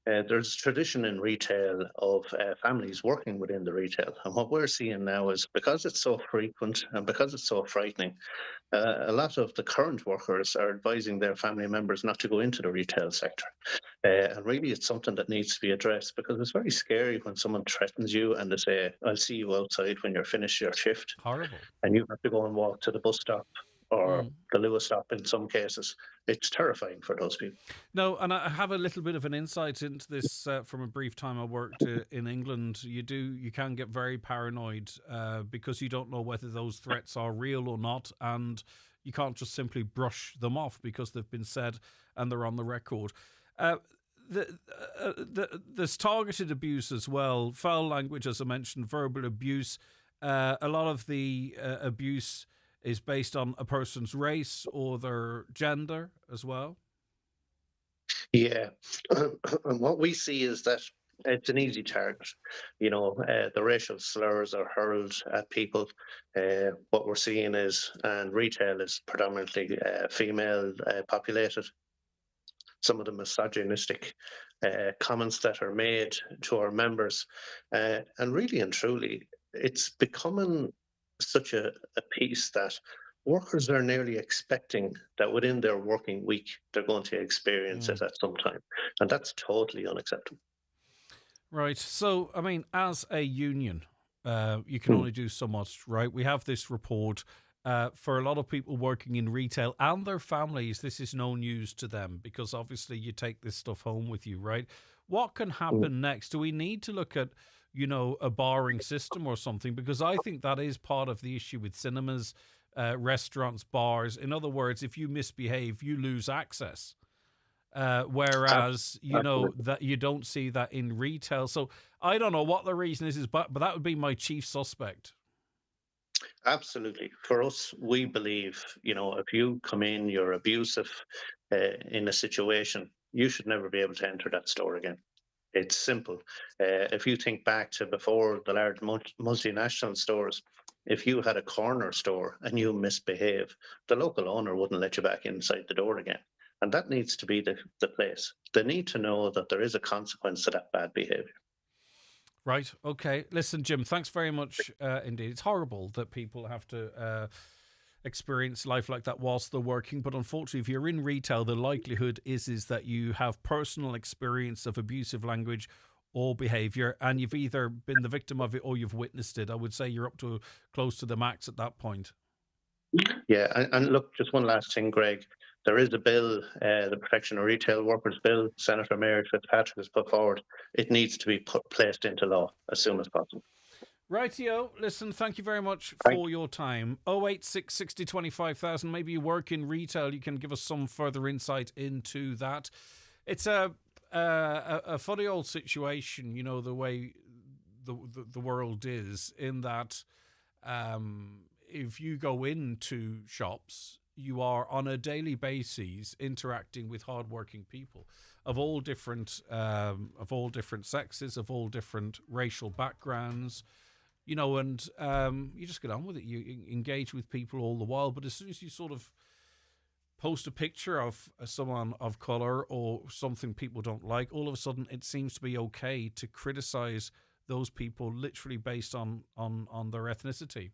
there's a tradition in retail of families working within the retail. And what we're seeing now is, because it's so frequent and because it's so frightening, a lot of the current workers are advising their family members not to go into the retail sector. And really, it's something that needs to be addressed, because it's very scary when someone threatens you and they say, I'll see you outside when you're finished your shift. Horrible. And you have to go and walk to the bus stop or the Lewis stop in some cases. It's terrifying for those people. No, and I have a little bit of an insight into this from a brief time I worked in England. You can get very paranoid because you don't know whether those threats are real or not, and you can't just simply brush them off because they've been said and they're on the record. There's targeted abuse as well, foul language, as I mentioned, verbal abuse. A lot of the abuse is based on a person's race or their gender as well. Yeah, and what we see is that it's an easy target. The racial slurs are hurled at people. What we're seeing is, and retail is predominantly female populated, some of the misogynistic comments that are made to our members. And really and truly, it's becoming such a piece that workers are nearly expecting that within their working week, they're going to experience it at some time. And that's totally unacceptable. Right. So, I mean, as a union, you can only do so much, right? We have this report. For a lot of people working in retail and their families, this is no news to them, because obviously you take this stuff home with you, right? What can happen next? Do we need to look at a barring system or something, because I think that is part of the issue with cinemas, restaurants, bars. In other words, if you misbehave, you lose access. Whereas, that you don't see that in retail. So I don't know what the reason is, but that would be my chief suspect. Absolutely. For us, we believe, if you come in, you're abusive in a situation, you should never be able to enter that store again. It's simple. If you think back to before the large multinational stores, if you had a corner store and you misbehave, the local owner wouldn't let you back inside the door again. And that needs to be the place. They need to know that there is a consequence to that bad behaviour. Right. Okay. Listen, Jim, thanks very much indeed. It's horrible that people have to experience life like that whilst they're working. But unfortunately, if you're in retail, the likelihood is that you have personal experience of abusive language or behaviour, and you've either been the victim of it or you've witnessed it. I would say you're up to close to the max at that point. Yeah. And look, just one last thing, Greg. There is a bill, the Protection of Retail Workers Bill, Senator Mary Fitzpatrick has put forward. It needs to be placed into law as soon as possible. Rightio. Listen, thank you very much for your time. 086 60 25,000. Maybe you work in retail. You can give us some further insight into that. It's a funny old situation, the way the world is, in that if you go into shops, you are on a daily basis interacting with hardworking people of all different sexes, of all different racial backgrounds, and you just get on with it. You engage with people all the while, but as soon as you sort of post a picture of someone of color or something people don't like, all of a sudden it seems to be okay to criticize those people literally based on their ethnicity.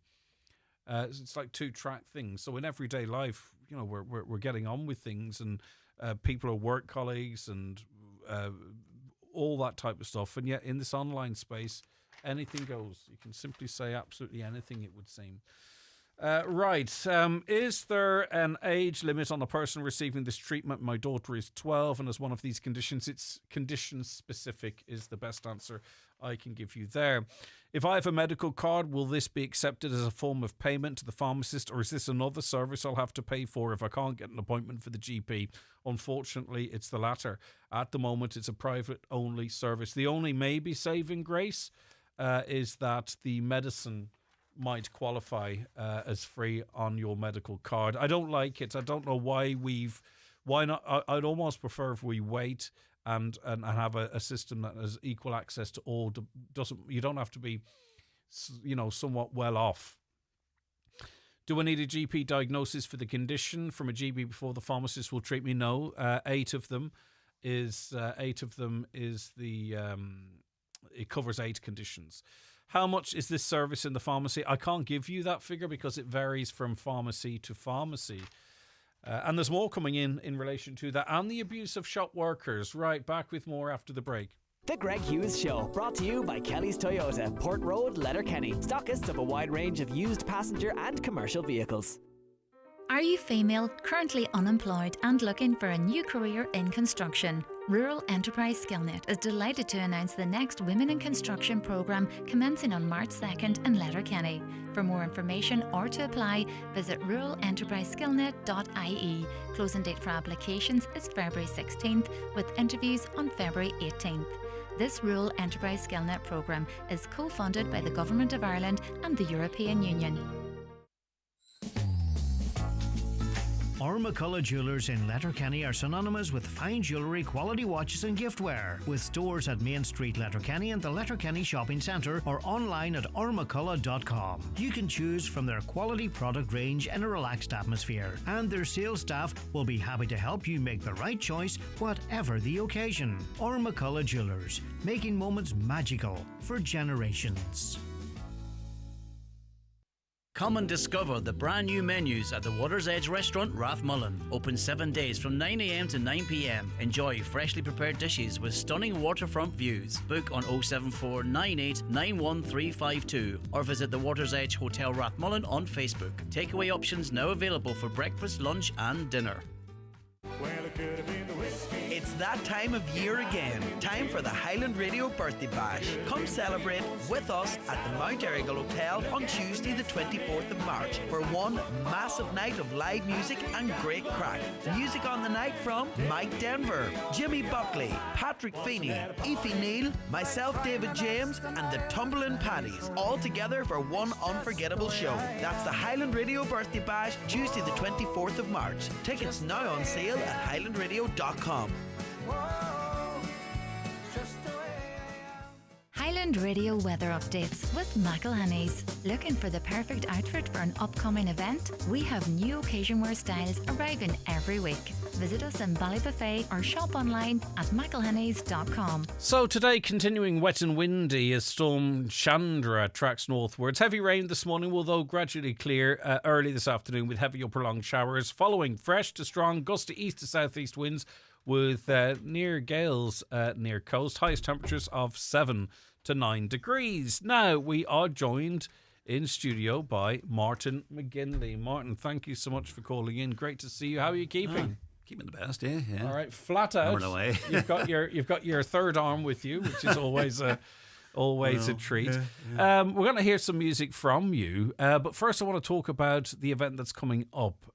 It's like two-track things. So in everyday life, we're getting on with things, and people are work colleagues and all that type of stuff. And yet in this online space, anything goes. You can simply say absolutely anything, it would seem. Right. Is there an age limit on a person receiving this treatment? My daughter is 12 and has one of these conditions. It's condition specific is the best answer I can give you there. If I have a medical card, will this be accepted as a form of payment to the pharmacist, or is this another service I'll have to pay for if I can't get an appointment for the GP? Unfortunately, it's the latter. At the moment, it's a private-only service. The only maybe saving grace is that the medicine might qualify as free on your medical card. I don't like it. I don't know why not. I'd almost prefer if we wait and have a system that has equal access to all. You don't have to be, somewhat well off. Do I need a GP diagnosis for the condition from a GP before the pharmacist will treat me? No. 8 of them is the it covers 8 conditions. How much is this service in the pharmacy? I can't give you that figure because it varies from pharmacy to pharmacy. And there's more coming in relation to that and the abuse of shop workers. Right, back with more after the break. The Greg Hughes Show, brought to you by Kelly's Toyota, Port Road, Letterkenny. Stockists of a wide range of used passenger and commercial vehicles. Are you female, currently unemployed and looking for a new career in construction? Rural Enterprise SkillNet is delighted to announce the next Women in Construction programme commencing on March 2nd in Letterkenny. For more information or to apply, visit ruralenterpriseskillnet.ie. Closing date for applications is February 16th, with interviews on February 18th. This Rural Enterprise SkillNet programme is co-funded by the Government of Ireland and the European Union. McCullough Jewellers in Letterkenny are synonymous with fine jewellery, quality watches and giftware, with stores at Main Street, Letterkenny and the Letterkenny Shopping Centre, or online at ormccullough.com. You can choose from their quality product range in a relaxed atmosphere, and their sales staff will be happy to help you make the right choice, whatever the occasion. McCullough Jewellers, making moments magical for generations. Come and discover the brand new menus at the Water's Edge restaurant, Rathmullen. Open 7 days from 9 a.m. to 9 p.m. Enjoy freshly prepared dishes with stunning waterfront views. Book on 074 98 91352 or visit the Water's Edge Hotel Rathmullen on Facebook. Takeaway options now available for breakfast, lunch and dinner. Well, it could have been the whiskey. It's that time of year again. Time for the Highland Radio Birthday Bash. Come celebrate with us at the Mount Errigal Hotel on Tuesday the 24th of March for one massive night of live music and great crack. Music on the night from Mike Denver, Jimmy Buckley, Patrick Feeney, Aoife Neal, myself David James and the Tumbling Paddies, all together for one unforgettable show. That's the Highland Radio Birthday Bash, Tuesday the 24th of March. Tickets now on sale at highlandradio.com. Highland Radio weather updates with McElhenney's. Looking for the perfect outfit for an upcoming event? We have new occasion wear styles arriving every week. Visit us in Ballybuffet or shop online at mcelhenneys.com. So today, continuing wet and windy as Storm Chandra tracks northwards. Heavy rain this morning will though gradually clear early this afternoon with heavy or prolonged showers, following fresh to strong gusty east to southeast winds with near gales near coast. Highest temperatures of 7 to 9 degrees. Now we are joined in studio by Martin McGinley. Martin, thank you so much for calling in. Great to see you. How are you keeping? Keeping the best, yeah. All right, flat out. Away. you've got your third arm with you, which is always a treat. Yeah. We're going to hear some music from you, but first I want to talk about the event that's coming up.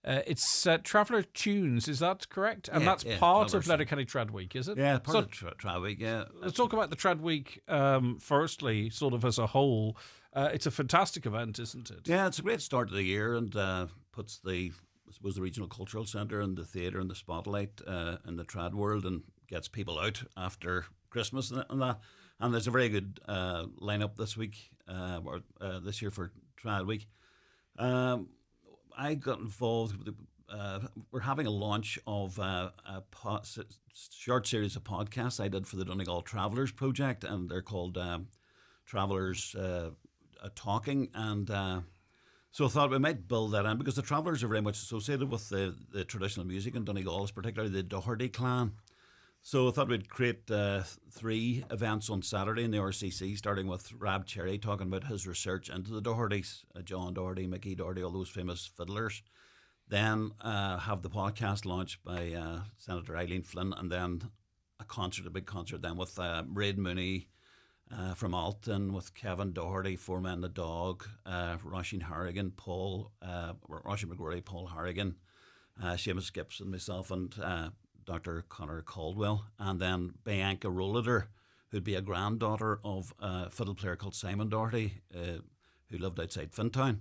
It's Traveller Tunes, is that correct? And that's part of Letterkenny Trad Week, is it? Yeah, part of Trad Week, yeah. Let's talk about the Trad Week firstly, sort of as a whole. It's a fantastic event, isn't it? Yeah, it's a great start to the year and puts the Regional Cultural Centre and the theatre in the spotlight in the trad world and gets people out after Christmas and that. And there's a very good lineup this week, this year for Trad Week. I got involved with we're having a launch of a short series of podcasts I did for the Donegal Travellers Project, and they're called Travellers Talking. And so I thought we might build that in because the Travellers are very much associated with the traditional music in Donegal, particularly the Doherty clan. So I thought we'd create 3 events on Saturday in the RCC, starting with Rab Cherry talking about his research into the Dohertys, John Doherty, Mickey Doherty, all those famous fiddlers. Then have the podcast launched by Senator Eileen Flynn, and then a big concert then with Raid Mooney from Alton, with Kevin Doherty, Four Men and a Dog, Roisin Harrigan, Roisin McGrory, Paul Harrigan, Seamus Gibson, myself, and Dr. Conor Caldwell, and then Bianca Rollader, who'd be a granddaughter of a fiddle player called Simon Doherty, who lived outside Fintown.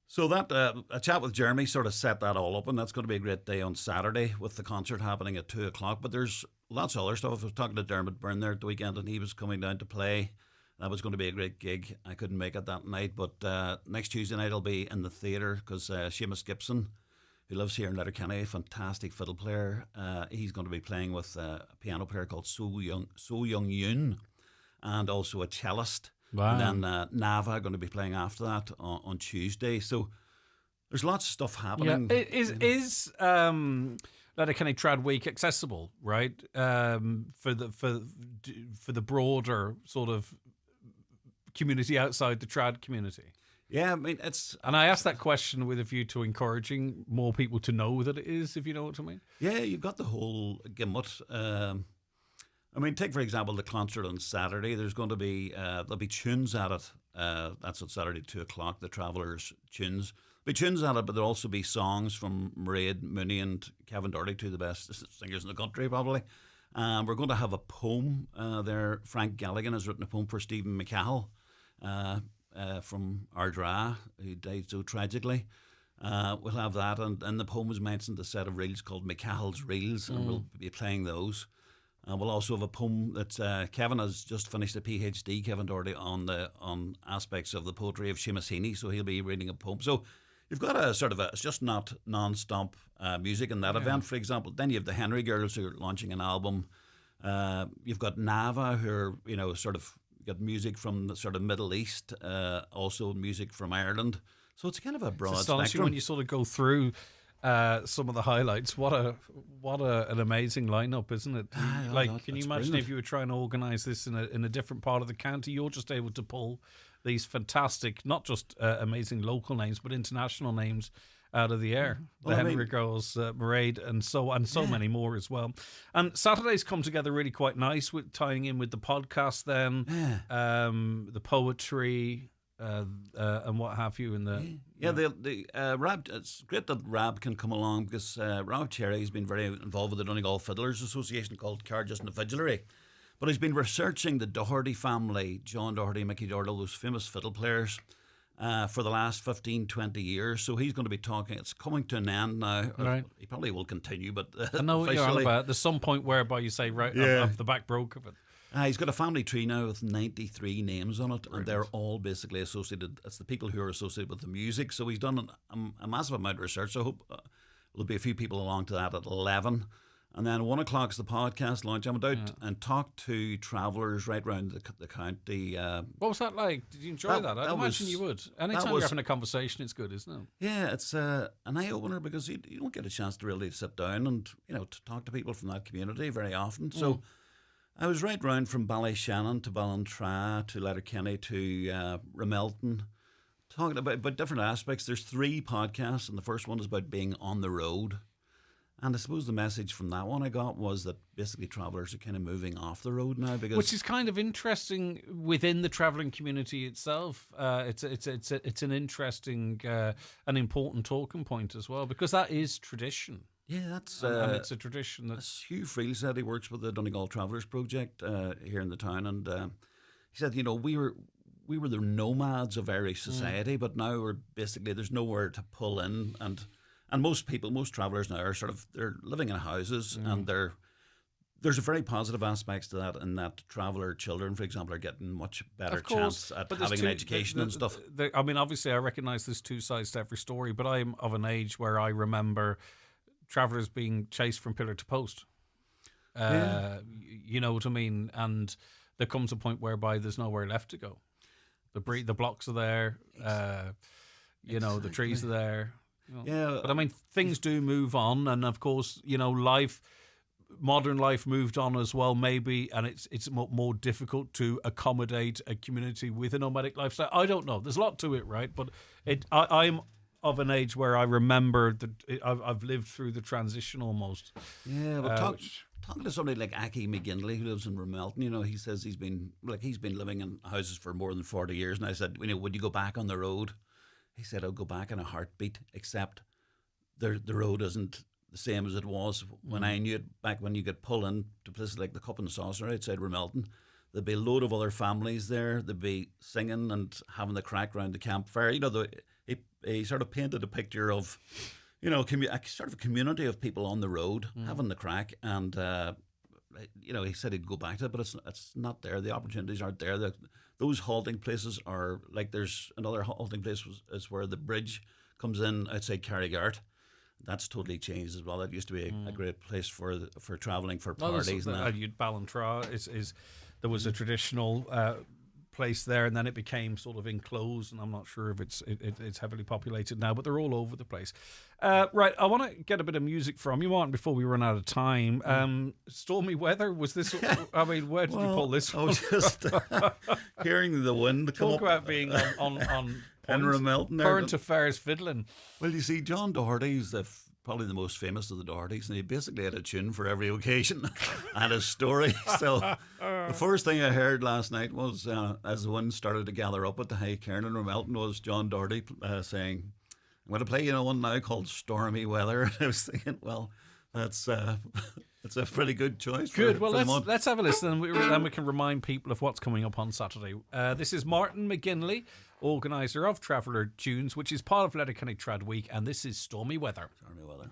So that a chat with Jeremy sort of set that all up, and that's going to be a great day on Saturday with the concert happening at 2:00. But there's lots of other stuff. I was talking to Dermot Byrne there at the weekend, and he was coming down to play. That was going to be a great gig. I couldn't make it that night, but next Tuesday night I'll be in the theatre because Seamus Gibson, who lives here in Letterkenny, a fantastic fiddle player. He's going to be playing with a piano player called So Young Yoon, and also a cellist. Wow. And then Nava going to be playing after that on Tuesday. So there's lots of stuff happening. Yeah. Is Letterkenny Trad Week accessible, right? For the broader sort of community outside the trad community. Yeah, I mean, it's... And I asked that question with a view to encouraging more people to know that it is, if you know what I mean. Yeah, you've got the whole gamut. I mean, take, for example, the concert on Saturday. There's going to be... there'll be tunes at it. That's on Saturday, 2:00, the Travellers tunes. There'll be tunes at it, but there'll also be songs from Mairead Mooney and Kevin Doherty, two of the best singers in the country, probably. We're going to have a poem there. Frank Galligan has written a poem for Stephen McCahill. From Ardra, who died so tragically. We'll have that, and the poem was mentioned a set of reels called McCahill's Reels, and we'll be playing those. We'll also have a poem that Kevin has just finished a PhD, Kevin Doherty, on aspects of the poetry of Seamus Heaney, so he'll be reading a poem. So you've got a sort of it's just not non-stop music in that event, for example. Then you have the Henry Girls, who are launching an album. You've got Nava, who are, sort of got music from the sort of Middle East, also music from Ireland. So it's kind of a broad spectrum. When you sort of go through some of the highlights. What an amazing lineup, isn't it? Can you imagine if you were trying to organise this in a different part of the county? You're just able to pull these fantastic, not just amazing local names, but international names out of the air. Well, The Henry Girls Parade and so many more as well. And Saturdays come together really quite nice with tying in with the podcast then, the poetry and what have you. In the Rab, it's great that Rab can come along because Rab Cherry has been very involved with the Donegal Fiddlers Association called Carriages and the Fiddlery. But he's been researching the Doherty family, John Doherty, Mickey Doherty, all those famous fiddle players, for the last 15, 20 years. So he's going to be talking. It's coming to an end now. Right. He probably will continue, but I know what you're on about. There's some point whereby you say, right, I've the back broke of it. He's got a family tree now with 93 names on it, and they're all basically associated. It's the people who are associated with the music. So he's done a massive amount of research. So I hope there'll be a few people along to that at 11. And then 1 o'clock is the podcast launch. I went out and talked to travellers right around the county. What was that like? Did you enjoy that? I imagine you would. Anytime you're having a conversation, it's good, isn't it? Yeah, it's an eye-opener because you don't get a chance to really sit down and to talk to people from that community very often. So I was right round from Ballyshannon to Ballantrae to Letterkenny to Ramelton, talking about different aspects. There's 3 podcasts, and the first one is about being on the road. And I suppose the message from that one I got was that basically travellers are kind of moving off the road now, which is kind of interesting within the travelling community itself. It's an interesting and important talking point as well, because that is tradition. Yeah, that's and it's a tradition. That's Hugh Friel said. He works with the Donegal Travellers Project here in the town, and he said, we were the nomads of Irish society, but now we're basically there's nowhere to pull in and. And most travellers now are they're living in houses, and there's a very positive aspects to that, in that traveller children, for example, are getting much better chance at having an education and stuff. I mean, obviously, I recognise there's 2 sides to every story, but I'm of an age where I remember travellers being chased from pillar to post. You know what I mean? And there comes a point whereby there's nowhere left to go. The blocks are there, the trees are there. Yeah, but I mean, things do move on, and of course, modern life moved on as well, maybe, and it's more difficult to accommodate a community with a nomadic lifestyle. I don't know. There's a lot to it, right? But I'm of an age where I remember that I've lived through the transition almost. Yeah, but talking to somebody like Aki McGinley, who lives in Ramelton, he says he's been living in houses for more than 40 years, and I said, would you go back on the road? He said, I'll go back in a heartbeat, except the road isn't the same as it was when I knew it, back when you get pulled in to places like the Cup and Saucer outside Ramelton. There'd be a load of other families there. They'd be singing and having the crack around the campfire. He sort of painted a picture of, a sort of a community of people on the road having the crack. And, he said he'd go back to it, but it's not there. The opportunities aren't there. Those halting places are like, there's another halting place is where the bridge comes in outside Carrigart. That's totally changed as well. That used to be a great place for travelling for parties. Ballantrae there was a traditional place there, and then it became sort of enclosed, and I'm not sure if it's heavily populated now, but they're all over the place. Right, I want to get a bit of music from you, Martin, before we run out of time. Stormy weather, was this, I mean, where did you pull this one? I was just hearing the wind come up. Talk about being on in Ramelton. Current affairs fiddling. Well, you see, John Doherty is probably the most famous of the Dohertys, and he basically had a tune for every occasion and a story. So the first thing I heard last night was, as the wind started to gather up at the High Cairn in Ramelton, was John Doherty saying, I'm going to play one now called Stormy Weather. And I was thinking, well, that's it's a pretty good choice. Good. Well, let's have a listen, and then we can remind people of what's coming up on Saturday. This is Martin McGinley, organiser of Traveller Tunes, which is part of Letterkenny Trad Week, and this is Stormy Weather. Stormy Weather.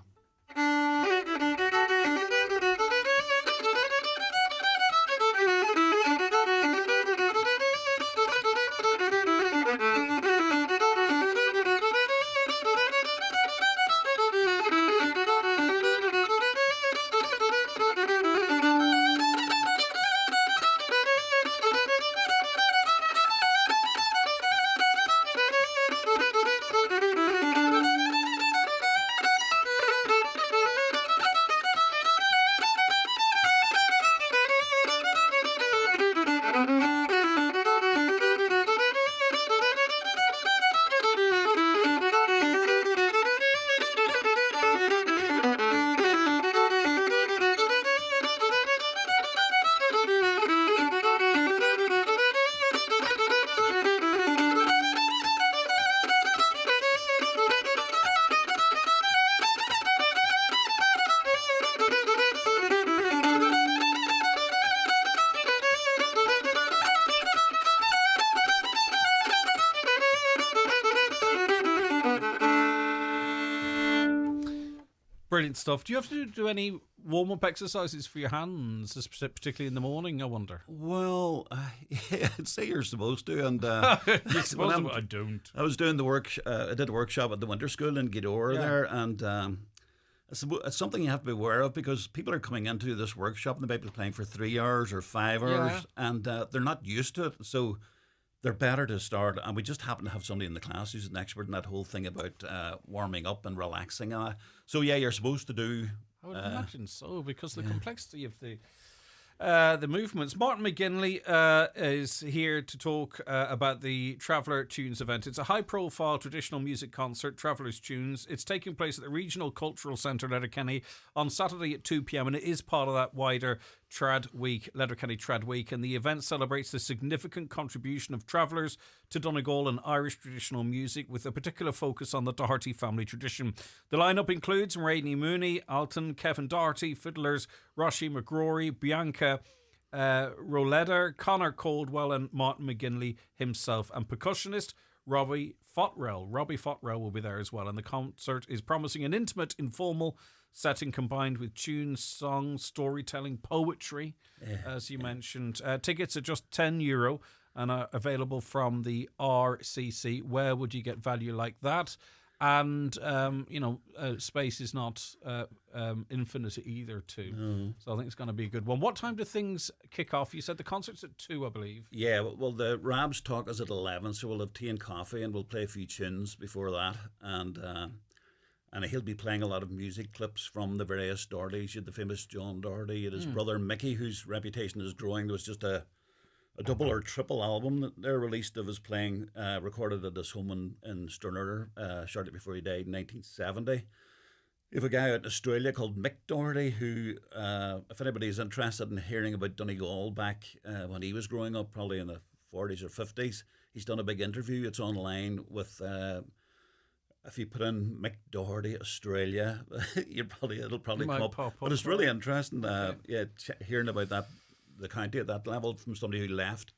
Brilliant stuff. Do you have to do any warm-up exercises for your hands, particularly in the morning, I wonder? Well, yeah, I'd say you're supposed to. And You're supposed to, but I don't. I was doing the work. I did a workshop at the winter school in Gweedore there, and it's something you have to be aware of because people are coming into this workshop and they might be playing for 3 hours or 5 hours, and they're not used to it. So they're better to start. And we just happen to have somebody in the class who's an expert in that whole thing about warming up and relaxing. So yeah, you're supposed to do. I would imagine so, because the complexity of the movements. Martin McGinley is here to talk about the Traveller Tunes event. It's a high-profile traditional music concert, Travellers Tunes. It's taking place at the Regional Cultural Centre, Letterkenny, on Saturday at 2 p.m, and it is part of that wider Trad Week, Letterkenny Trad Week, and the event celebrates the significant contribution of travellers to Donegal and Irish traditional music, with a particular focus on the Doherty family tradition. The lineup includes Rainey Mooney, Alton, Kevin Doherty, fiddlers Roshi McGrory, Bianca Roleder, Connor Caldwell, and Martin McGinley himself, and percussionist Robbie Fottrell. Robbie Fottrell will be there as well, and the concert is promising an intimate, informal setting combined with tunes, songs, storytelling, poetry, as you mentioned. Tickets are just €10 and are available from the RCC. Where would you get value like that? And, space is not infinite either, too. No. So I think it's going to be a good one. What time do things kick off? You said the concert's at 2, I believe. Yeah, well, the Rabs talk is at 11, so we'll have tea and coffee and we'll play a few tunes before that. And he'll be playing a lot of music clips from the various Dohertys. You had the famous John Doherty, and his brother Mickey, whose reputation is growing. There was just a double or triple album that they're released of his playing, recorded at his home in Stranraer shortly before he died in 1970. You have a guy out in Australia called Mick Doherty who, if anybody is interested in hearing about Donegal back when he was growing up, probably in the 40s or 50s, he's done a big interview. It's online with... if you put in Mick Doherty, Australia, it'll probably come up. But it's really interesting, hearing about the county at that level from somebody who left.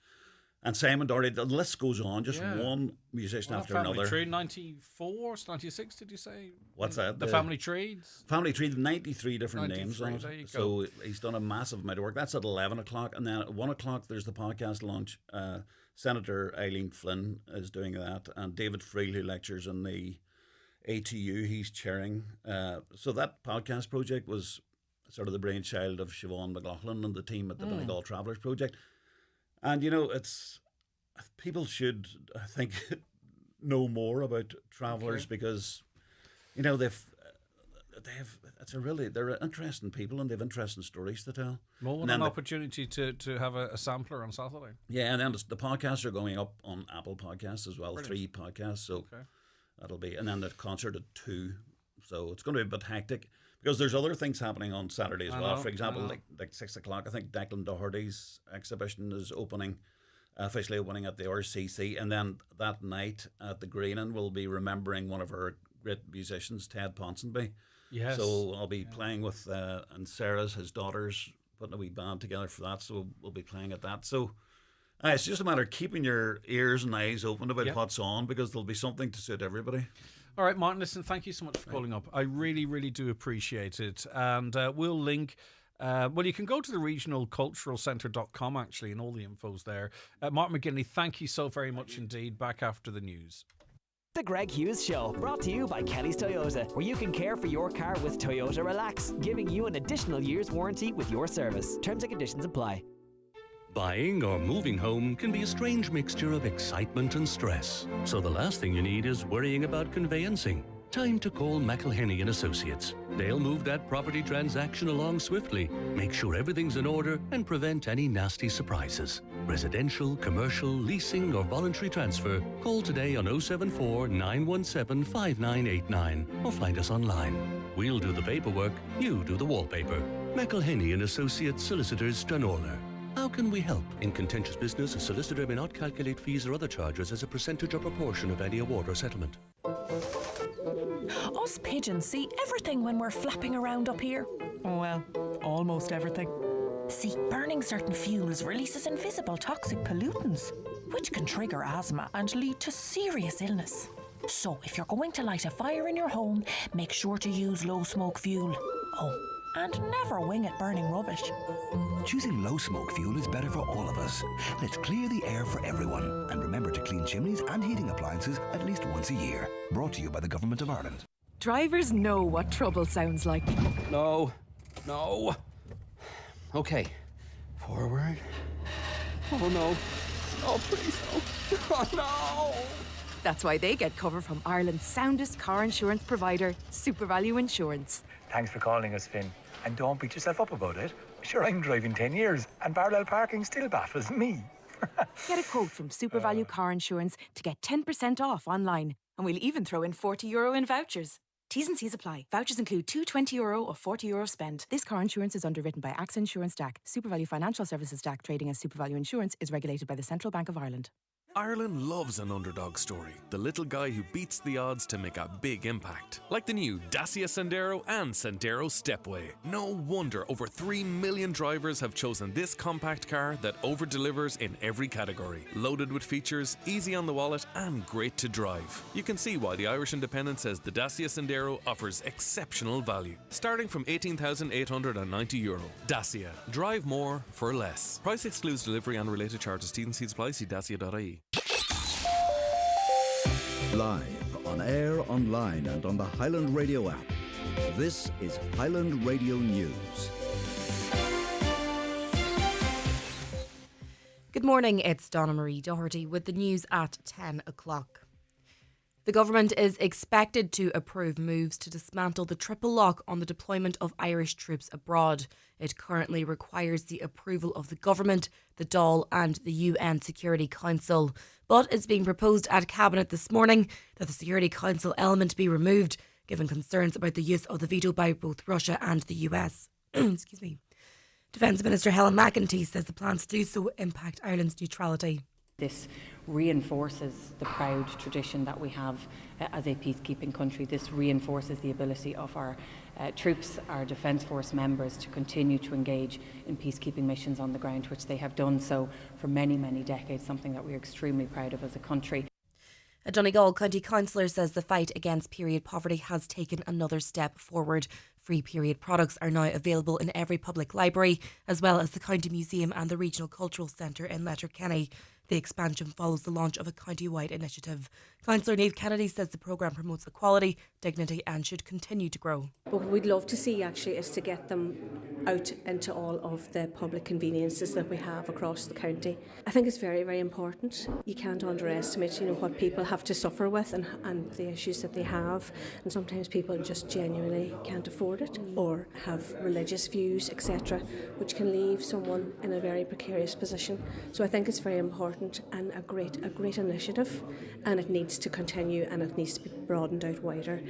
And Simon Doherty, the list goes on, just one musician after Family another. Tree, 94, 96, did you say? What's that? The Family Trees? Family Tree, 93 different 93, names on there you it. So he's done a massive amount of work. That's at 11 o'clock. And then at 1 o'clock, there's the podcast launch. Senator Eileen Flynn is doing that. And David Friel, who lectures in the ATU, he's chairing. So that podcast project was sort of the brainchild of Siobhan McLaughlin and the team at the Donegal Travellers Project. And, people should, I think, know more about travellers because, they're interesting people and they have interesting stories to tell. More than an opportunity to have a sampler on Saturday. Yeah, and then the podcasts are going up on Apple Podcasts as well, Brilliant. 3 podcasts. So that'll be, and then the concert at 2. So it's going to be a bit hectic because there's other things happening on Saturday as well. For example, like 6 o'clock, I think Declan Doherty's exhibition is officially opening at the RCC. And then that night at the Greenan, we'll be remembering one of our great musicians, Ted Ponsonby. Yes. So I'll be playing with, and Sarah's, his daughters, putting a wee band together for that. So we'll be playing at that. So it's just a matter of keeping your ears and eyes open about what's on because there'll be something to suit everybody. All right, Martin, listen, thank you so much for calling up. I really, really do appreciate it. And we'll link... you can go to the regionalculturalcentre.com, actually, and all the info's there. Martin McGinley, thank you so very much indeed. Back after the news. The Greg Hughes Show, brought to you by Kelly's Toyota, where you can care for your car with Toyota Relax, giving you an additional year's warranty with your service. Terms and conditions apply. Buying or moving home can be a strange mixture of excitement and stress. So the last thing you need is worrying about conveyancing. Time to call McElhenney and Associates. They'll move that property transaction along swiftly, make sure everything's in order, and prevent any nasty surprises. Residential, commercial, leasing, or voluntary transfer, call today on 074 917 5989 or find us online. We'll do the paperwork, you do the wallpaper. McElhenney and Associates, Solicitors, Stranorlar. How can we help? In contentious business, a solicitor may not calculate fees or other charges as a percentage or proportion of any award or settlement. Us pigeons see everything when we're flapping around up here. Well, almost everything. See, burning certain fuels releases invisible toxic pollutants, which can trigger asthma and lead to serious illness. So if you're going to light a fire in your home, make sure to use low smoke fuel. Oh, and never wing it burning rubbish. Choosing low smoke fuel is better for all of us. Let's clear the air for everyone. And remember to clean chimneys and heating appliances at least once a year. Brought to you by the Government of Ireland. Drivers know what trouble sounds like. No. Okay. Forward. Oh no. Oh, please no. Oh no. That's why they get cover from Ireland's soundest car insurance provider, SuperValue Insurance. Thanks for calling us, Finn. And don't beat yourself up about it. Sure, I'm driving 10 years and parallel parking still baffles me. Get a quote from SuperValue Car Insurance to get 10% off online. And we'll even throw in €40 in vouchers. T's and C's apply. Vouchers include two €20 or €40 spend. This car insurance is underwritten by AXA Insurance DAC. SuperValue Financial Services DAC, trading as SuperValue Insurance, is regulated by the Central Bank of Ireland. Ireland loves an underdog story. The little guy who beats the odds to make a big impact. Like the new Dacia Sandero and Sandero Stepway. No wonder over 3 million drivers have chosen this compact car that over-delivers in every category. Loaded with features, easy on the wallet and great to drive. You can see why the Irish Independent says the Dacia Sandero offers exceptional value. Starting from €18,890. Dacia. Drive more for less. Price excludes delivery and related charges. T's and C's apply. See dacia.ie. Live, on air, online and on the Highland Radio app. This is Highland Radio News. Good morning, it's Donna Marie Doherty with the news at 10 o'clock. The government is expected to approve moves to dismantle the triple lock on the deployment of Irish troops abroad. It currently requires the approval of the government, the Dáil and the UN Security Council. But it's being proposed at Cabinet this morning that the Security Council element be removed, given concerns about the use of the veto by both Russia and the US. Excuse me. Defence Minister Helen McEntee says the plans to do so impact Ireland's neutrality. This reinforces the proud tradition that we have as a peacekeeping country. This reinforces the ability of our troops, our Defence Force members, to continue to engage in peacekeeping missions on the ground, which they have done so for many, many decades, something that we're extremely proud of as a country. A Donegal County Councillor says the fight against period poverty has taken another step forward. Free period products are now available in every public library, as well as the County Museum and the Regional Cultural Centre in Letterkenny. The expansion follows the launch of a county-wide initiative. Councillor Niamh Kennedy says the programme promotes equality, dignity and should continue to grow. What we'd love to see actually is to get them out into all of the public conveniences that we have across the county. I think it's very, very important. You can't underestimate, what people have to suffer with and the issues that they have. And sometimes people just genuinely can't afford it or have religious views, etc., which can leave someone in a very precarious position. So I think it's very important and a great initiative, and it needs to continue and it needs to be broadened out wider.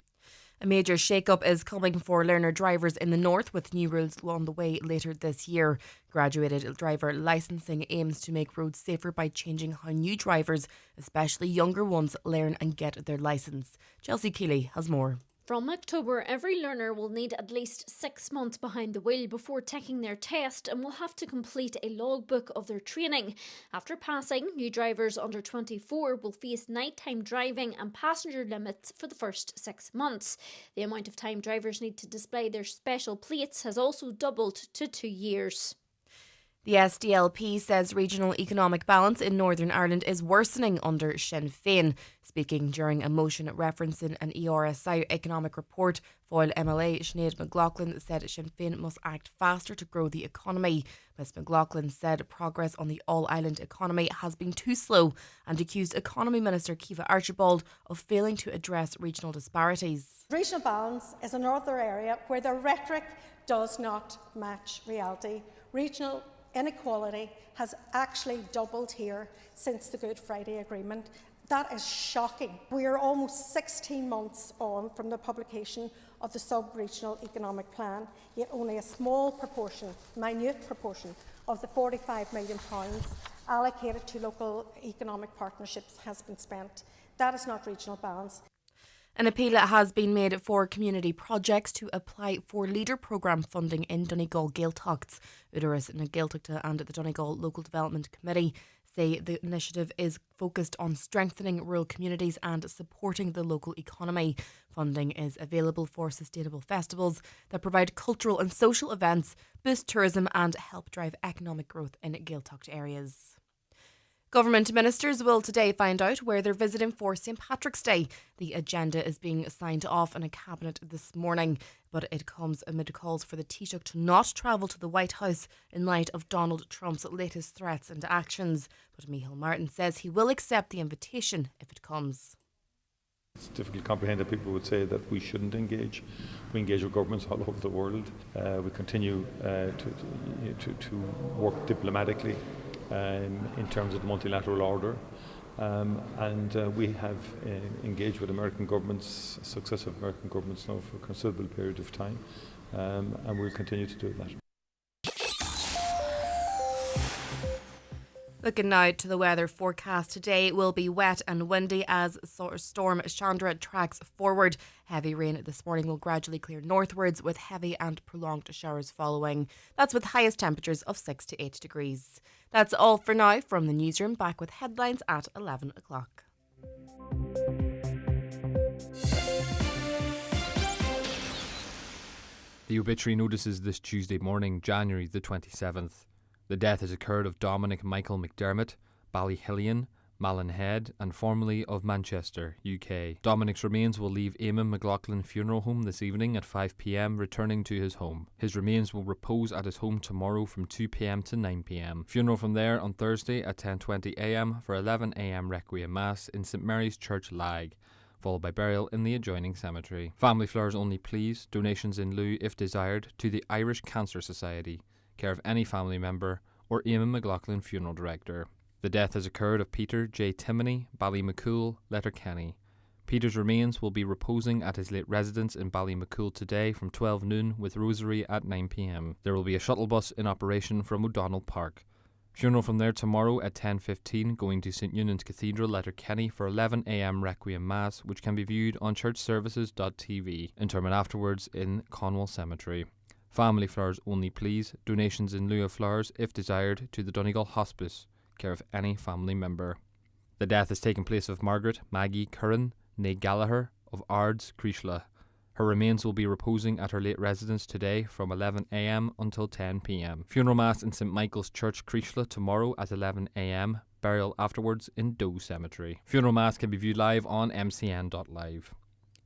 A major shake-up is coming for learner drivers in the north, with new rules on the way later this year. Graduated driver licensing aims to make roads safer by changing how new drivers, especially younger ones, learn and get their licence. Chelsea Keeley has more. From October, every learner will need at least 6 months behind the wheel before taking their test and will have to complete a logbook of their training. After passing, new drivers under 24 will face nighttime driving and passenger limits for the first 6 months. The amount of time drivers need to display their special plates has also doubled to 2 years. The SDLP says regional economic balance in Northern Ireland is worsening under Sinn Féin. Speaking during a motion referencing an ERSI economic report, Foyle MLA Sinead McLaughlin said Sinn Féin must act faster to grow the economy. Ms McLaughlin said progress on the all-island economy has been too slow and accused Economy Minister Kiva Archibald of failing to address regional disparities. Regional balance is another area where the rhetoric does not match reality. Regional inequality has actually doubled here since the Good Friday Agreement. That is shocking. We are almost 16 months on from the publication of the sub-regional economic plan, yet only a small proportion, minute proportion, of the £45 million allocated to local economic partnerships has been spent. That is not regional balance. An appeal has been made for community projects to apply for Leader Programme funding in Donegal Gaeltachts. Udaris na Gaeltachta and the Donegal Local Development Committee say the initiative is focused on strengthening rural communities and supporting the local economy. Funding is available for sustainable festivals that provide cultural and social events, boost tourism and help drive economic growth in Gaeltacht areas. Government ministers will today find out where they're visiting for St Patrick's Day. The agenda is being signed off in a cabinet this morning, but it comes amid calls for the Taoiseach to not travel to the White House in light of Donald Trump's latest threats and actions. But Micheál Martin says he will accept the invitation if it comes. It's difficult to comprehend that people would say that we shouldn't engage. We engage with governments all over the world. We continue to work diplomatically in terms of the multilateral order. And we have engaged with American governments, successive American governments now for a considerable period of time, and we'll continue to do that. Looking now to the weather forecast, today will be wet and windy as storm Chandra tracks forward. Heavy rain this morning will gradually clear northwards with heavy and prolonged showers following. That's with highest temperatures of 6 to 8 degrees. That's all for now from the newsroom. Back with headlines at 11 o'clock. The obituary notices this Tuesday morning, January the 27th. The death has occurred of Dominic Michael McDermott, Ballyhillian, Mallinhead, and formerly of Manchester, UK. Dominic's remains will leave Eamon McLaughlin Funeral Home this evening at 5 p.m, returning to his home. His remains will repose at his home tomorrow from 2 p.m. to 9 p.m. Funeral from there on Thursday at 10:20 a.m. for 11 a.m. Requiem Mass in St Mary's Church, Lag, followed by burial in the adjoining cemetery. Family flowers only please, donations in lieu if desired, to the Irish Cancer Society, care of any family member or Eamon McLaughlin Funeral Director. The death has occurred of Peter J. Timoney, Ballymacool, Letterkenny. Peter's remains will be reposing at his late residence in Ballymacool today from 12 noon with rosary at 9 p.m. There will be a shuttle bus in operation from O'Donnell Park. Funeral from there tomorrow at 10:15, going to St Eunan's Cathedral, Letterkenny for 11 a.m. Requiem Mass, which can be viewed on churchservices.tv. Interment afterwards in Conwell Cemetery. Family flowers only please, donations in lieu of flowers if desired to the Donegal Hospice, care of any family member. The death has taken place of Margaret Maggie Curran, née Gallagher, of Ards, Creeshla. Her remains will be reposing at her late residence today from 11 a.m. until 10 p.m. Funeral Mass in St Michael's Church, Creeshla tomorrow at 11 a.m. Burial afterwards in Doe Cemetery. Funeral Mass can be viewed live on mcn.live.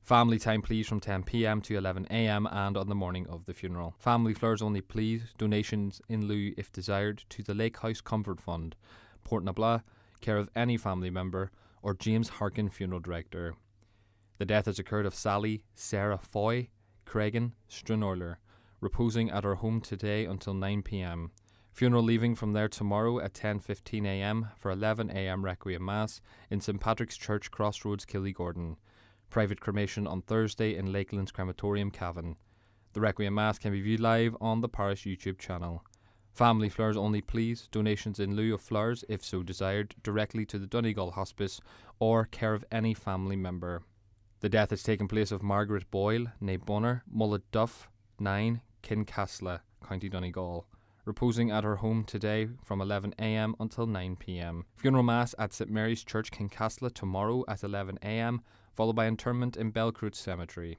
Family time please from 10 p.m. to 11 a.m. and on the morning of the funeral. Family flowers only please, donations in lieu if desired to the Lake House Comfort Fund, Port Nabla, care of any family member, or James Harkin Funeral Director. The death has occurred of Sally Sarah Foy, Cregan, Stranorler, reposing at her home today until 9 p.m. Funeral leaving from there tomorrow at 10:15 a.m. for 11 a.m. Requiem Mass in St Patrick's Church, Crossroads, Killygordon. Private cremation on Thursday in Lakelands Crematorium, Cavan. The Requiem Mass can be viewed live on the parish YouTube channel. Family flowers only please, donations in lieu of flowers if so desired, directly to the Donegal Hospice or care of any family member. The death has taken place of Margaret Boyle, née Bonner, Mullet Duff, 9, Kincasla, County Donegal, reposing at her home today from 11 a.m. until 9 p.m. Funeral Mass at St Mary's Church, Kincasla tomorrow at 11 a.m, followed by interment in Belcroot Cemetery.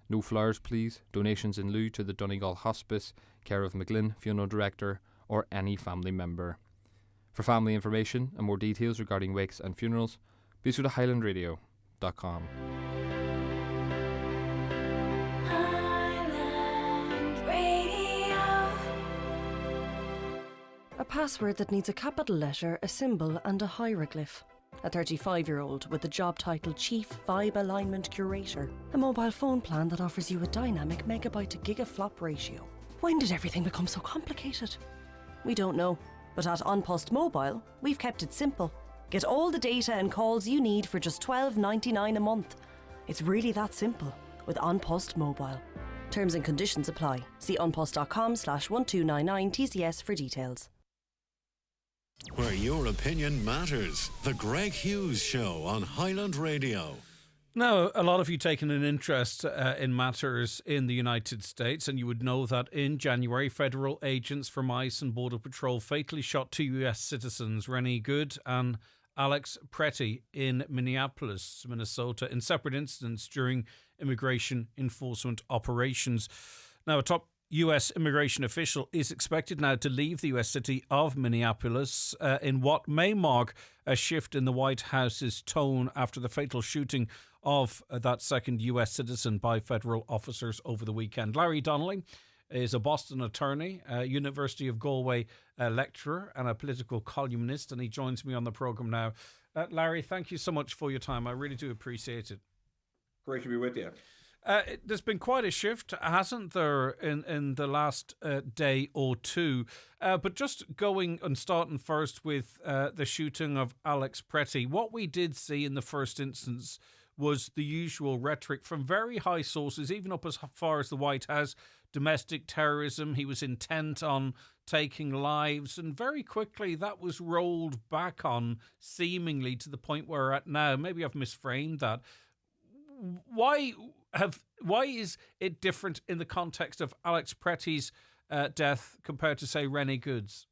No flowers please, donations in lieu to the Donegal Hospice, care of McGlynn Funeral Director or any family member. For family information and more details regarding wakes and funerals, please go to highlandradio.com. A password that needs a capital letter, a symbol and a hieroglyph. A 35-year-old with the job title Chief Vibe Alignment Curator. A mobile phone plan that offers you a dynamic megabyte to gigaflop ratio. When did everything become so complicated? We don't know, but at An Post Mobile, we've kept it simple. Get all the data and calls you need for just $12.99 a month. It's really that simple with An Post Mobile. Terms and conditions apply. See onpost.com/1299 TCS for details. Where your opinion matters. The Greg Hughes Show on Highland Radio. Now, a lot of you taken an interest in matters in the United States, and you would know that in January, federal agents from ICE and Border Patrol fatally shot two US citizens, Rennie Good and Alex Pretty, in Minneapolis, Minnesota, in separate incidents during immigration enforcement operations. Now, a top US immigration official is expected now to leave the US city of Minneapolis in what may mark a shift in the White House's tone after the fatal shooting of that second US citizen by federal officers over the weekend. Larry Donnelly is a Boston attorney, a University of Galway lecturer and a political columnist, and he joins me on the programme now. Larry, thank you so much for your time. I really do appreciate it. Great to be with you. There's been quite a shift, hasn't there, in the last day or two? But just going and starting first with the shooting of Alex Pretty, what we did see in the first instance was the usual rhetoric from very high sources, even up as far as the White House. Domestic terrorism, he was intent on taking lives, and very quickly that was rolled back on, seemingly to the point where we're at now. Maybe I've misframed that. Why is it different in the context of Alex Pretty's death compared to, say, Rennie Good's?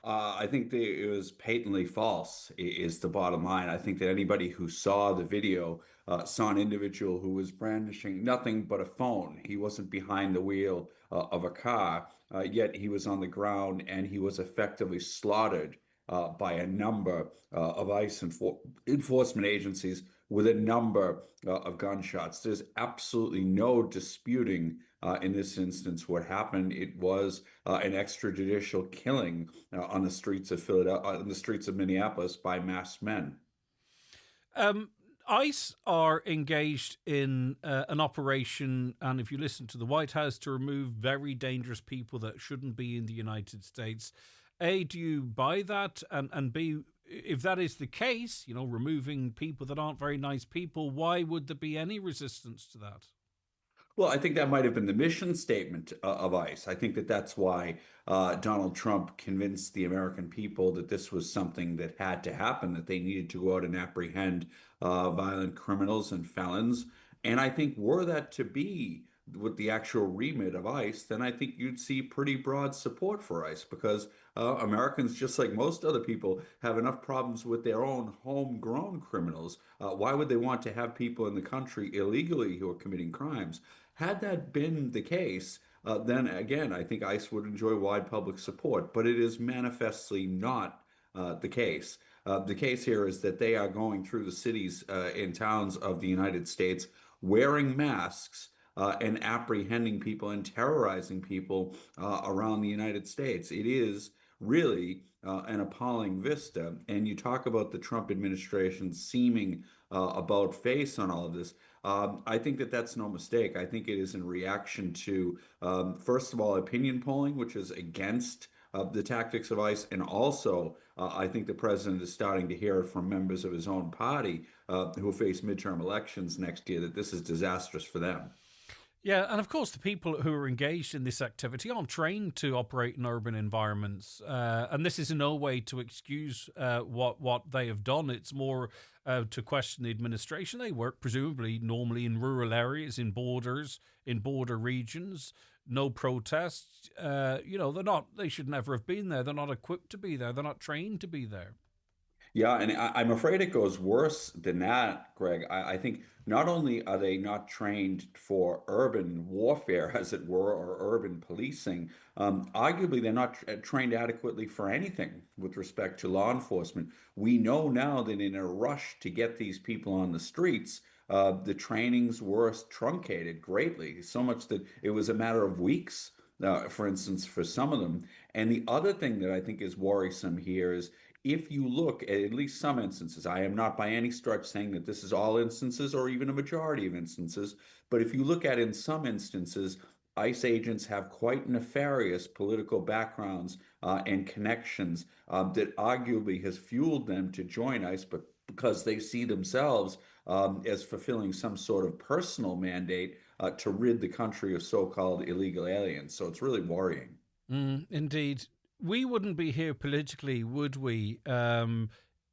I think it was patently false, is the bottom line. I think that anybody who saw the video saw an individual who was brandishing nothing but a phone. He wasn't behind the wheel of a car, yet he was on the ground, and he was effectively slaughtered by a number of ICE enforcement agencies with a number of gunshots. There's absolutely no disputing in this instance what happened. It was an extrajudicial killing on the streets of Philadelphia, on the streets of Minneapolis by masked men. ICE are engaged in an operation, and if you listen to the White House, to remove very dangerous people that shouldn't be in the United States. A, do you buy that? And B, if that is the case, you know, removing people that aren't very nice people, why would there be any resistance to that? Well, I think that might have been the mission statement of ICE. I think that that's why Donald Trump convinced the American people that this was something that had to happen, that they needed to go out and apprehend violent criminals and felons. And I think were that to be with the actual remit of ICE, then I think you'd see pretty broad support for ICE, because Americans, just like most other people, have enough problems with their own homegrown criminals. Why would they want to have people in the country illegally who are committing crimes? Had that been the case, then again, I think ICE would enjoy wide public support, but it is manifestly not the case. The case here is that they are going through the cities and towns of the United States wearing masks and apprehending people and terrorizing people around the United States. It is really an appalling vista. And you talk about the Trump administration seeming about face on all of this. I think that that's no mistake. I think it is in reaction to, first of all, opinion polling, which is against the tactics of ICE. And also, I think the president is starting to hear it from members of his own party who face midterm elections next year, that this is disastrous for them. Yeah, and of course the people who are engaged in this activity aren't trained to operate in urban environments, and this is in no way to excuse what they have done. It's more to question the administration. They work presumably normally in rural areas, in borders, in border regions. No protests. They should never have been there. They're not equipped to be there. They're not trained to be there. Yeah, and I'm afraid it goes worse than that, Greg. I think not only are they not trained for urban warfare, as it were, or urban policing, arguably they're not trained adequately for anything with respect to law enforcement. We know now that in a rush to get these people on the streets, the trainings were truncated greatly, so much that it was a matter of weeks, for instance, for some of them. And the other thing that I think is worrisome here is, if you look at least some instances, I am not by any stretch saying that this is all instances or even a majority of instances, but if you look at in some instances, ICE agents have quite nefarious political backgrounds and connections that arguably has fueled them to join ICE, but because they see themselves as fulfilling some sort of personal mandate to rid the country of so-called illegal aliens. So it's really worrying. Indeed. We wouldn't be here politically, would we,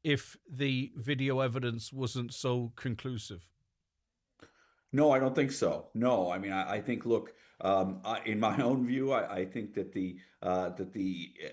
if the video evidence wasn't so conclusive? No, I don't think so. No, I mean, I think, look, in my own view, I think that the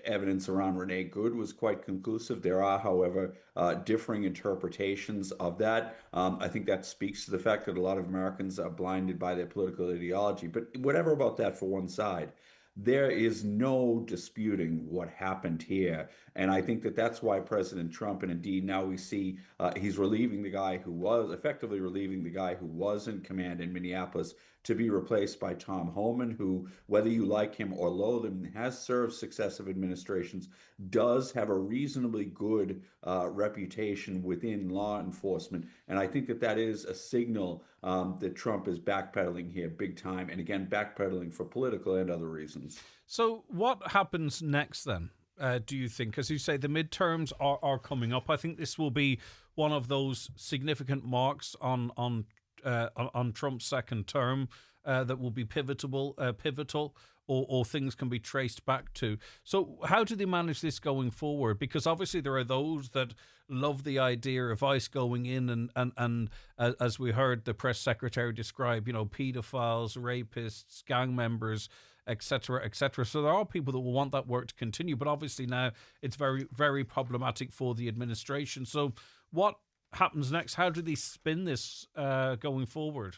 evidence around Renee Good was quite conclusive. There are, however, differing interpretations of that. I think that speaks to the fact that a lot of Americans are blinded by their political ideology. But whatever about that for one side. There is no disputing what happened here. And I think that that's why President Trump, and indeed now we see he's effectively relieving the guy who was in command in Minneapolis to be replaced by Tom Homan, who, whether you like him or loathe him, has served successive administrations, does have a reasonably good reputation within law enforcement. And I think that that is a signal that Trump is backpedaling here big time. And again, backpedaling for political and other reasons. So what happens next then? Do you think? As you say, the midterms are coming up. I think this will be one of those significant marks on Trump's second term that will be pivotal, or things can be traced back to. So how do they manage this going forward? Because obviously there are those that love the idea of ICE going in and as we heard the press secretary describe, pedophiles, rapists, gang members, etc., etc. So there are people that will want that work to continue, but obviously now it's very, very problematic for the administration. So what happens next? How do they spin this going forward?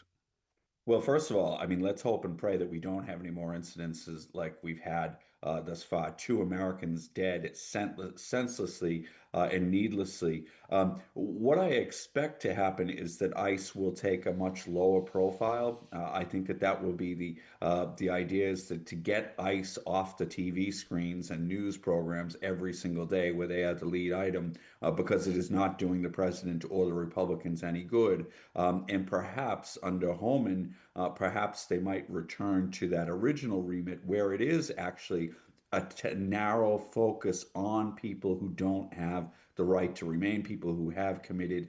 Well, first of all, I mean, let's hope and pray that we don't have any more incidences like we've had thus far. 2 Americans dead senselessly and needlessly. What I expect to happen is that ICE will take a much lower profile. I think that will be the idea is that to get ICE off the TV screens and news programs every single day where they are the lead item because it is not doing the president or the Republicans any good. And perhaps under Homan, perhaps they might return to that original remit where it is actually a narrow focus on people who don't have the right to remain, people who have committed,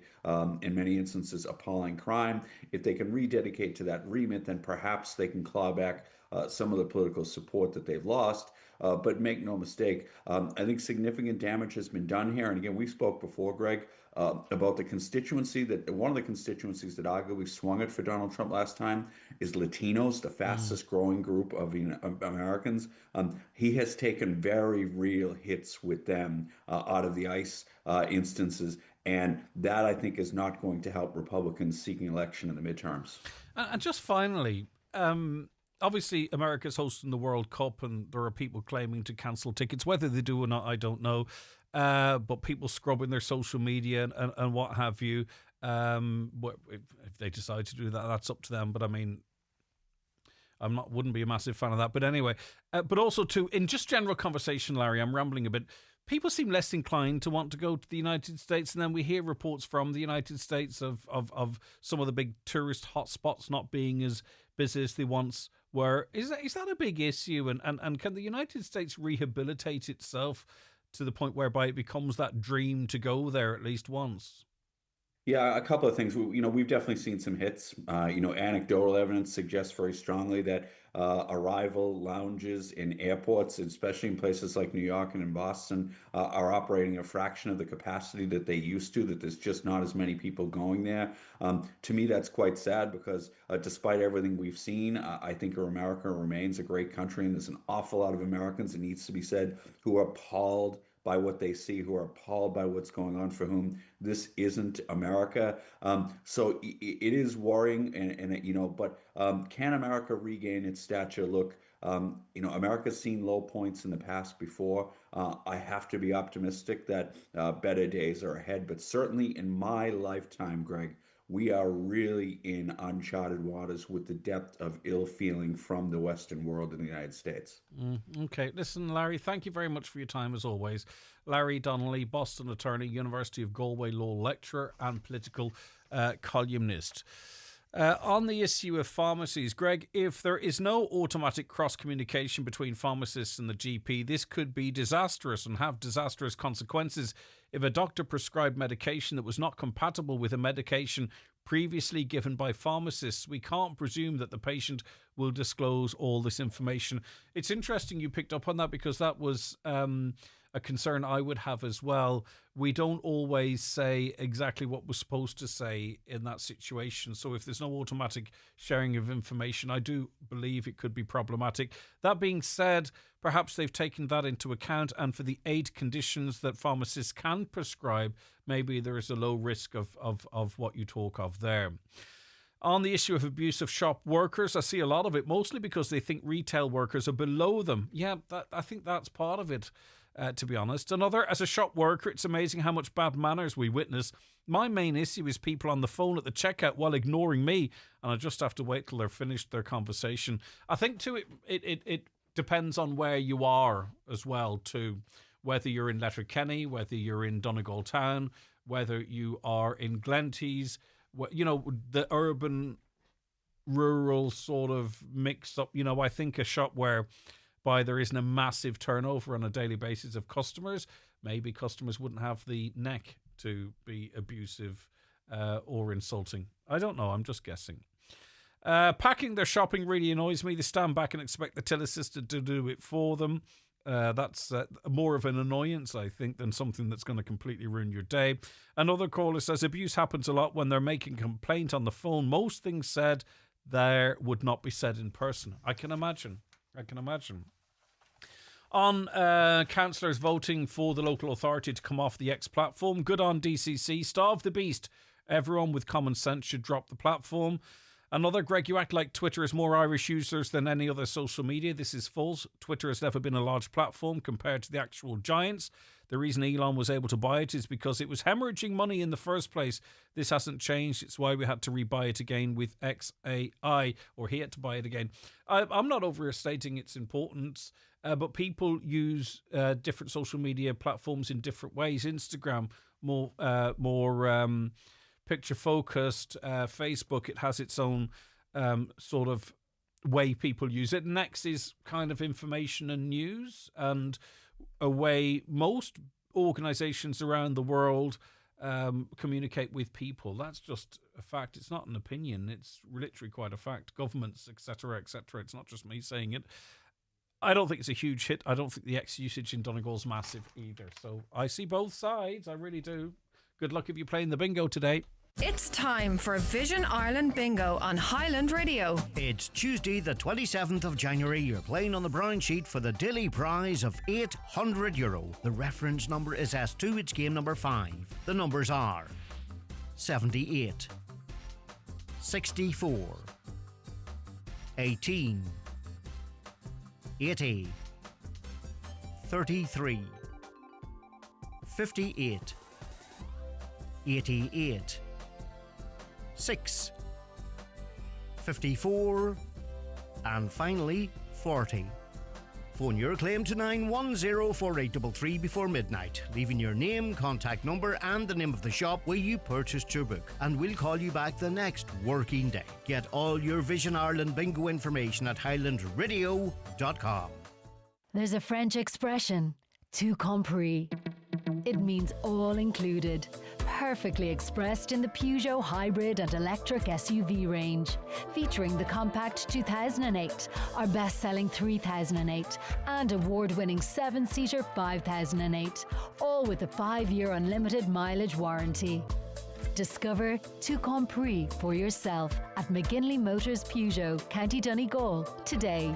in many instances, appalling crime. If they can rededicate to that remit, then perhaps they can claw back some of the political support that they've lost. But make no mistake, I think significant damage has been done here. And again, we spoke before, Greg, about the constituency one of the constituencies that arguably swung it for Donald Trump last time is Latinos, the fastest growing group of Americans. He has taken very real hits with them out of the ICE instances. And that, I think, is not going to help Republicans seeking election in the midterms. And just finally, obviously, America's hosting the World Cup, and there are people claiming to cancel tickets. Whether they do or not, I don't know. But people scrubbing their social media and what have you. If they decide to do that, that's up to them. But I mean, wouldn't be a massive fan of that. But anyway, but also too, in just general conversation, Larry, I'm rambling a bit. People seem less inclined to want to go to the United States, and then we hear reports from the United States of some of the big tourist hotspots not being as busy as they once were. Is that a big issue? And can the United States rehabilitate itself to the point whereby it becomes that dream to go there at least once? Yeah, a couple of things. We've definitely seen some hits. Anecdotal evidence suggests very strongly that arrival lounges in airports, especially in places like New York and in Boston, are operating a fraction of the capacity that they used to, that there's just not as many people going there. To me, that's quite sad because despite everything we've seen, I think America remains a great country, and there's an awful lot of Americans, it needs to be said, who are appalled by what they see, who are appalled by what's going on, for whom this isn't America. So it is worrying, but can America regain its stature? Look, America's seen low points in the past before. I have to be optimistic that better days are ahead, but certainly in my lifetime, Greg, we are really in uncharted waters with the depth of ill feeling from the Western world in the United States. Okay. Listen, Larry, thank you very much for your time as always. Larry Donnelly, Boston attorney, University of Galway law lecturer and political columnist. On the issue of pharmacies, Greg, if there is no automatic cross-communication between pharmacists and the GP, this could be disastrous and have disastrous consequences. If a doctor prescribed medication that was not compatible with a medication previously given by pharmacists, we can't presume that the patient will disclose all this information. It's interesting you picked up on that because that was a concern I would have as well we don't always say exactly what we're supposed to say in that situation. So if there's no automatic sharing of information, I do believe it could be problematic. That being said, perhaps they've taken that into account, and for the 8 conditions that pharmacists can prescribe, maybe there is a low risk of what you talk of there. On the issue of abuse of shop workers, I see a lot of it, mostly because they think retail workers are below them. Yeah, I think that's part of it. To be honest. Another, as a shop worker, it's amazing how much bad manners we witness. My main issue is people on the phone at the checkout while ignoring me, and I just have to wait till they're finished their conversation. I think, too, it depends on where you are as well, too. Whether you're in Letterkenny, whether you're in Donegal Town, whether you are in Glentees, the urban, rural sort of mix up. I think a shop where there isn't a massive turnover on a daily basis of customers, maybe customers wouldn't have the neck to be abusive or insulting. I don't know, I'm just guessing. Packing their shopping really annoys me. They stand back and expect the till assistant to do it for them. That's more of an annoyance, I think, than something that's going to completely ruin your day. Another caller says abuse happens a lot when they're making a complaint on the phone. Most things said there would not be said in person. I can imagine. On councillors voting for the local authority to come off the X platform, good on DCC, starve the beast. Everyone with common sense should drop the platform. Another, Greg, you act like Twitter has more Irish users than any other social media. This is false. Twitter has never been a large platform compared to the actual giants. The reason Elon was able to buy it is because it was hemorrhaging money in the first place. This hasn't changed. It's why we had to rebuy it again with XAI, or he had to buy it again. I'm not overstating its importance, but people use different social media platforms in different ways. Instagram, more picture focused. Facebook, it has its own sort of way people use it. Next is kind of information and news, and a way most organisations around the world communicate with people. That's just a fact. It's not an opinion. It's literally quite a fact. Governments, etc., etc. It's not just me saying it. I don't think it's a huge hit. I don't think the X usage in Donegal's massive either. So I see both sides. I really do. Good luck if you're playing the bingo today. It's time for Vision Ireland Bingo on Highland Radio. It's Tuesday the 27th of January. You're playing on the brown sheet for the daily prize of €800. The reference number is S2. It's game number 5. The numbers are 78, 64, 18, 80, 33, 58, 88, 6, 54, and finally 40. Phone your claim to 9104833 before midnight, leaving your name, contact number and the name of the shop where you purchased your book, and we'll call you back the next working day. Get all your Vision Ireland bingo information at highlandradio.com. There's a French expression, tout compris. It means all included, perfectly expressed in the Peugeot hybrid and electric SUV range, featuring the compact 2008, our best-selling 3008, and award-winning 7-seater 5008, all with a 5-year unlimited mileage warranty. Discover tout compris for yourself at McGinley Motors Peugeot, County Donegal, today.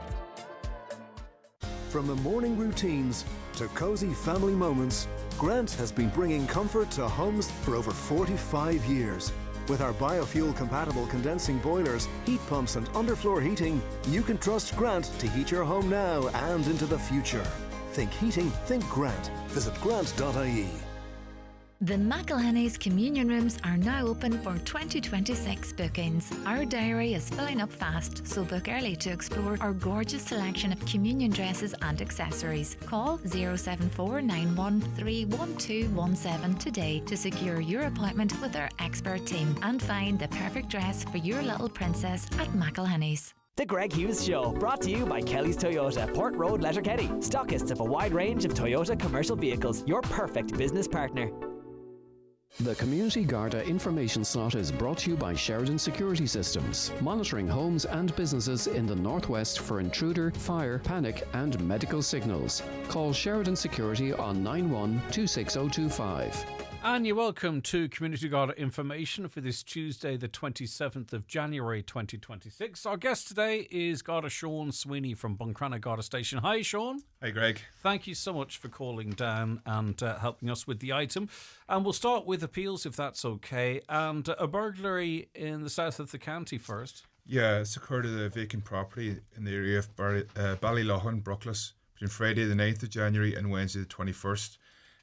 From the morning routines to cosy family moments, Grant has been bringing comfort to homes for over 45 years. With our biofuel-compatible condensing boilers, heat pumps and underfloor heating, you can trust Grant to heat your home now and into the future. Think heating, think Grant. Visit grant.ie. The McElhenney's communion rooms are now open for 2026 bookings. Our diary is filling up fast, so book early to explore our gorgeous selection of communion dresses and accessories. Call 07491311217 today to secure your appointment with our expert team and find the perfect dress for your little princess at McElhenney's. The Greg Hughes Show, brought to you by Kelly's Toyota, Port Road, Letterkenny. Stockists of a wide range of Toyota commercial vehicles, your perfect business partner. The Community Garda Information slot is brought to you by Sheridan Security Systems, monitoring homes and businesses in the Northwest for intruder, fire, panic and medical signals. Call Sheridan Security on 91 26025. And you're welcome to Community Garda Information for this Tuesday, the 27th of January 2026. Our guest today is Garda Sean Sweeney from Buncrana Garda Station. Hi, Sean. Hi, Greg. Thank you so much for calling down and helping us with the item. And we'll start with appeals, if that's okay. And a burglary in the south of the county first. Yeah, it's occurred at a vacant property in the area of Ballyloughlin, Brooklas, between Friday the 9th of January and Wednesday the 21st.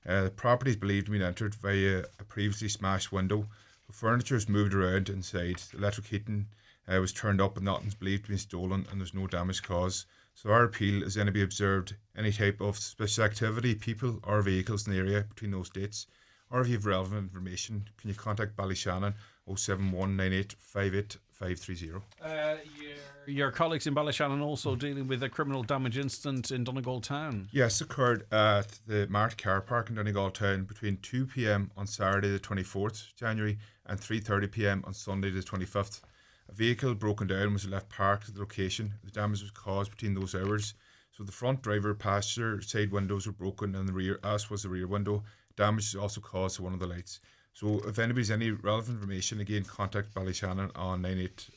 The property is believed to have been entered via a previously smashed window. The furniture is moved around inside. The electric heating was turned up, and nothing's believed to be stolen, and there's no damage caused. So our appeal is then to be observed any type of suspicious activity, people or vehicles in the area between those dates. Or if you have relevant information, can you contact Ballyshannon 07198 58530. Your colleagues in Ballyshannon also dealing with a criminal damage incident in Donegal Town. Yes, occurred at the Mart car park in Donegal Town between 2 p.m. on Saturday the 24th January and 3:30 p.m. on Sunday the 25th. A vehicle broken down was left parked at the location. The damage was caused between those hours. So the front driver passenger side windows were broken and the rear, as was the rear window. Damage was also caused to one of the lights. So if anybody's any relevant information, again, contact Ballyshannon on 98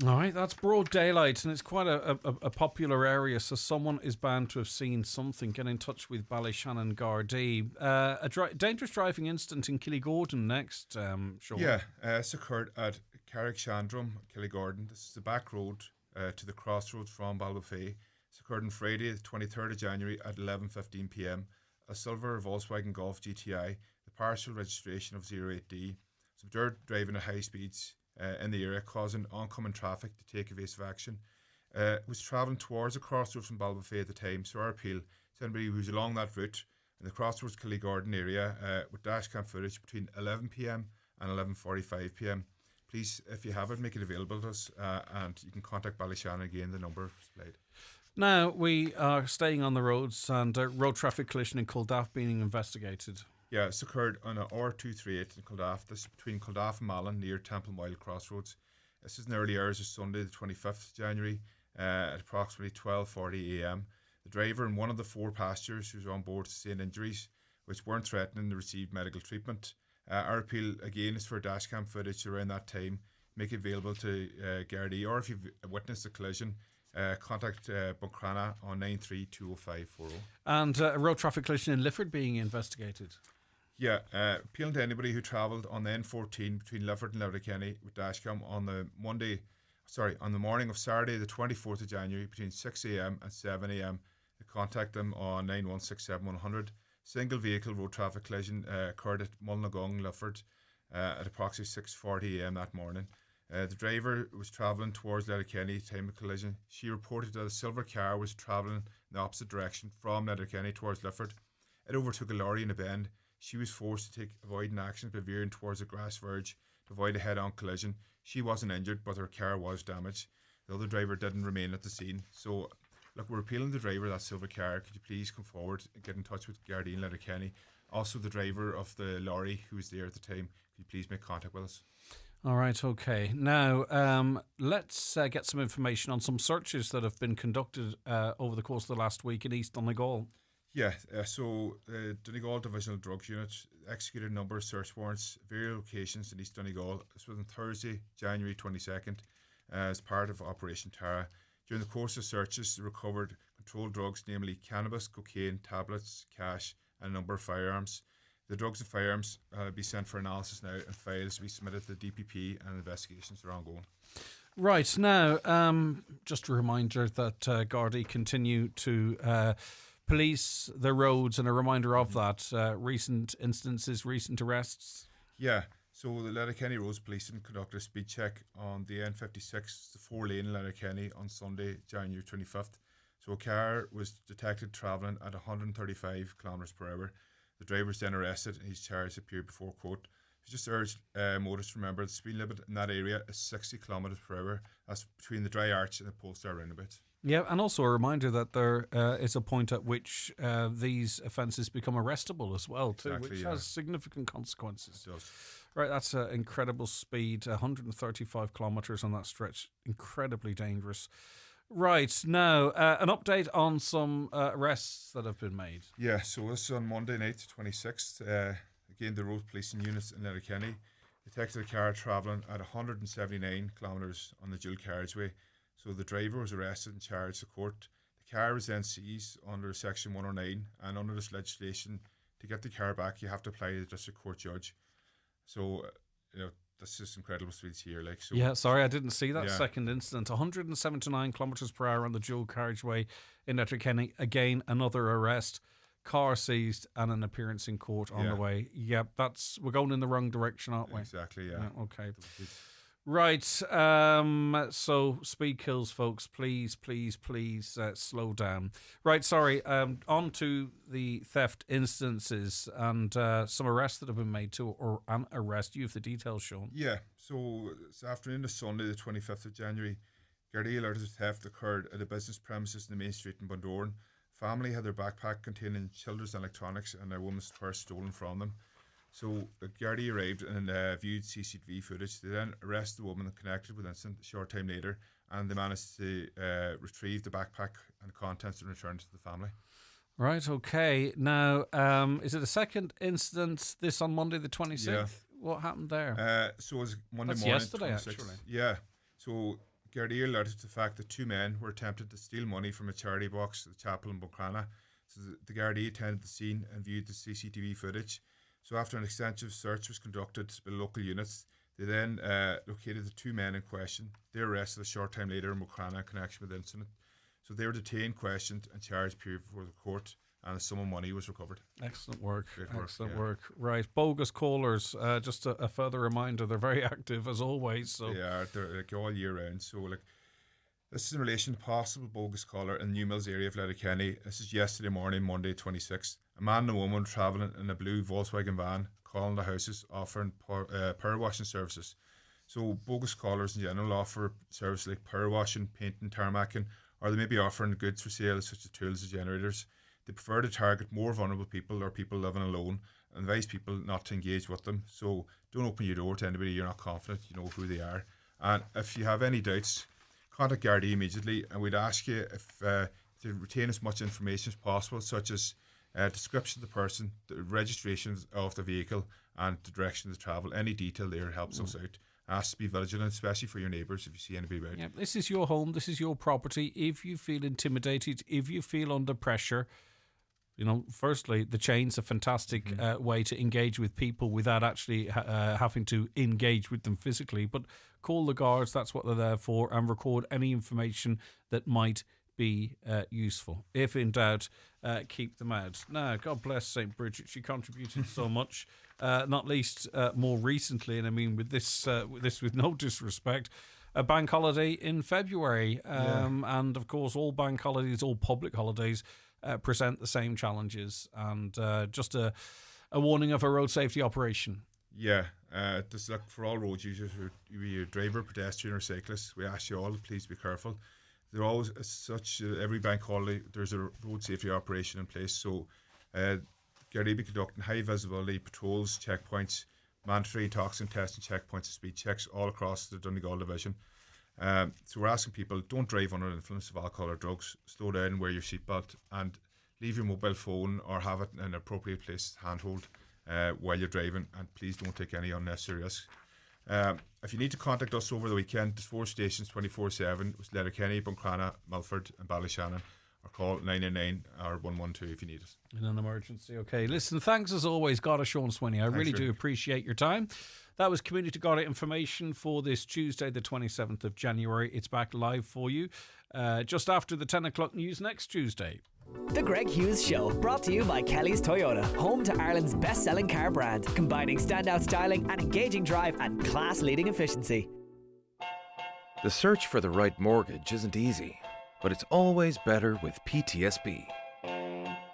All right, that's broad daylight, and it's quite a popular area, so someone is bound to have seen something. Get in touch with Ballyshannon Gardaí. Dangerous driving incident in Killygordon next, Sean. Yeah, it's occurred at Carrickshandrum, Killygordon. This is the back road to the crossroads from Balbafay. It's occurred on Friday, the 23rd of January at 11:15 p.m. A silver Volkswagen Golf GTI, the partial registration of 08D, was observed driving at high speeds in the area, causing oncoming traffic to take evasive action. Was travelling towards the crossroads from Balbafay at the time, so our appeal to anybody who's along that route in the crossroads Killygordon area with dashcam footage between 11 p.m. and 11:45 p.m. Please, if you have it, make it available to us, and you can contact Ballyshannon again, the number displayed. Now, we are staying on the roads, and a road traffic collision in Culdaff being investigated. Yeah, it's occurred on a R238 in Culdaff. This is between Culdaff and Malin, near Temple Mile Crossroads. This is in the early hours of Sunday, the 25th of January, at approximately 12:40 a.m. The driver and one of the four passengers who was on board sustained injuries, which weren't threatening to receive medical treatment. Our appeal, again, is for dashcam footage around that time. Make it available to Gardaí, or if you've witnessed a collision, contact Buncrana on 93-20540. And a road traffic collision in Lifford being investigated. Yeah, appealing to anybody who travelled on the N14 between Lifford and Letterkenny with dashcam on the morning of Saturday the 24th of January between 6 a.m. and 7 a.m. Contact them on 9167100. Single vehicle road traffic collision occurred at Mullinagong, Lifford at approximately 6:40 a.m. that morning. The driver was travelling towards Letterkenny at the time of collision. She reported that a silver car was travelling in the opposite direction from Letterkenny towards Lifford. It overtook a lorry in a bend. She was forced to take avoiding actions by veering towards a grass verge to avoid a head-on collision. She wasn't injured, but her car was damaged. The other driver didn't remain at the scene. So, look, we're appealing to the driver of that silver car. Could you please come forward and get in touch with Gardaí in Letterkenny? Also, the driver of the lorry who was there at the time, could you please make contact with us? All right, okay. Now, let's get some information on some searches that have been conducted over the course of the last week in East Donegal. Yeah, so the Donegal Divisional Drugs Unit executed a number of search warrants at various locations in East Donegal. This was on Thursday, January 22nd, as part of Operation Tara. During the course of searches, they recovered controlled drugs, namely cannabis, cocaine, tablets, cash, and a number of firearms. The drugs and firearms be sent for analysis now, and files be submitted to the DPP, and investigations are ongoing. Right, now, just a reminder that Gardaí continue to police the roads, and a reminder of that. Recent instances, recent arrests. Yeah, so the Letterkenny Roads Police conducted a speed check on the N56, the 4-lane in Letterkenny on Sunday, January 25th. So a car was detected travelling at 135 kilometres per hour. The driver was then arrested and his charge appeared before court. I just urge motorists to remember the speed limit in that area is 60 kilometres per hour. That's between the Dry Arch and the Polestar roundabout. Yeah, and also a reminder that there is a point at which these offences become arrestable as well, too, Exactly, which yeah. has significant consequences. It does. Right, that's incredible speed, 135 kilometres on that stretch, incredibly dangerous. Right, now, an update on some arrests that have been made. Yeah, so this is on Monday night, 26th. Again, the road policing units in Letterkenny detected a car travelling at 179 kilometres on the dual carriageway. So the driver was arrested and charged to court. The car was then seized under Section 109, and under this legislation, to get the car back, you have to apply to the district court judge. So, that's just incredible speeds here. Yeah, sorry, I didn't see that Yeah. second incident. 179 kilometres per hour on the dual carriageway in Letterkenny. Again, another arrest, car seized, and an appearance in court on Yeah. the way. Yeah, we're going in the wrong direction, aren't we? Exactly, yeah. Okay. Right, so speed kills, folks. Please slow down. Right, sorry, on to the theft instances and some arrests that have been made too, or an arrest. You have the details, Sean. Yeah, so this afternoon to Sunday, the 25th of January, Garda alerted a theft occurred at a business premises in the main street in Bundoran. Family had their backpack containing children's electronics and a woman's purse stolen from them. So the Garda arrived and viewed CCTV footage. They then arrested the woman connected with the incident a short time later, and they managed to retrieve the backpack and contents and return to the family. Right, okay. Now, is it a second incident, this on Monday the 26th? Yeah. What happened there? So it was Monday That's morning. yesterday, 26th. actually. Yeah. So Garda alerted to the fact that two men were attempted to steal money from a charity box at the chapel in Buncrana. So the Garda attended the scene and viewed the CCTV footage. So after an extensive search was conducted by local units, they then located the two men in question. They were arrested a short time later in Buncrana in connection with the incident. So they were detained, questioned, and charged before the court, and a sum of money was recovered. Excellent work. Great work, Excellent yeah. work. Right, bogus callers. Just a further reminder, they're very active as always. So They're all year round. So this is in relation to possible bogus caller in the New Mills area of Letterkenny. This is yesterday morning, Monday 26th. A man and a woman travelling in a blue Volkswagen van calling the houses offering power washing services. So bogus callers in general offer services like power washing, painting, tarmacking, or they may be offering goods for sale such as tools and generators. They prefer to target more vulnerable people or people living alone and advise people not to engage with them. So don't open your door to anybody you're not confident you know who they are. And if you have any doubts, contact Garda immediately, and we'd ask you if to retain as much information as possible, such as description of the person, the registration of the vehicle, and the direction of the travel. Any detail there helps us out. Ask to be vigilant, especially for your neighbours if you see anybody about. yeah, this is your home, this is your property. If you feel intimidated, if you feel under pressure, firstly, the chain's a fantastic way to engage with people without actually having to engage with them physically. But call the guards, that's what they're there for, and record any information that might be useful. If in doubt, keep them out. Now, God bless St. Bridget. She contributed so much, not least more recently, and I mean with this with no disrespect, a bank holiday in February. And of course, all bank holidays, all public holidays, present the same challenges, and just a warning of a road safety operation. Yeah, this look for all road users, be a driver, pedestrian or cyclist. We ask you all to please be careful. There always, as such, every bank holiday, there's a road safety operation in place. So, Garda be conducting high visibility patrols, checkpoints, mandatory toxin testing checkpoints, and speed checks all across the Donegal division. So we're asking people, don't drive under the influence of alcohol or drugs. Slow down, wear your seatbelt, and leave your mobile phone or have it in an appropriate place, handhold, while you're driving. And please don't take any unnecessary risks. If you need to contact us over the weekend, there's 4 stations 24/7 with Letterkenny, Buncrana, Milford and Ballyshannon, or call 999 or 112 if you need us. In an emergency. Okay, listen, thanks as always, Garda Sean Swinney. I really do appreciate your time. That was Community Garda Information for this Tuesday, the 27th of January. It's back live for you just after the 10 o'clock news next Tuesday. The Greg Hughes Show, brought to you by Kelly's Toyota, home to Ireland's best-selling car brand, combining standout styling, an engaging drive and class-leading efficiency. The search for the right mortgage isn't easy, but it's always better with PTSB.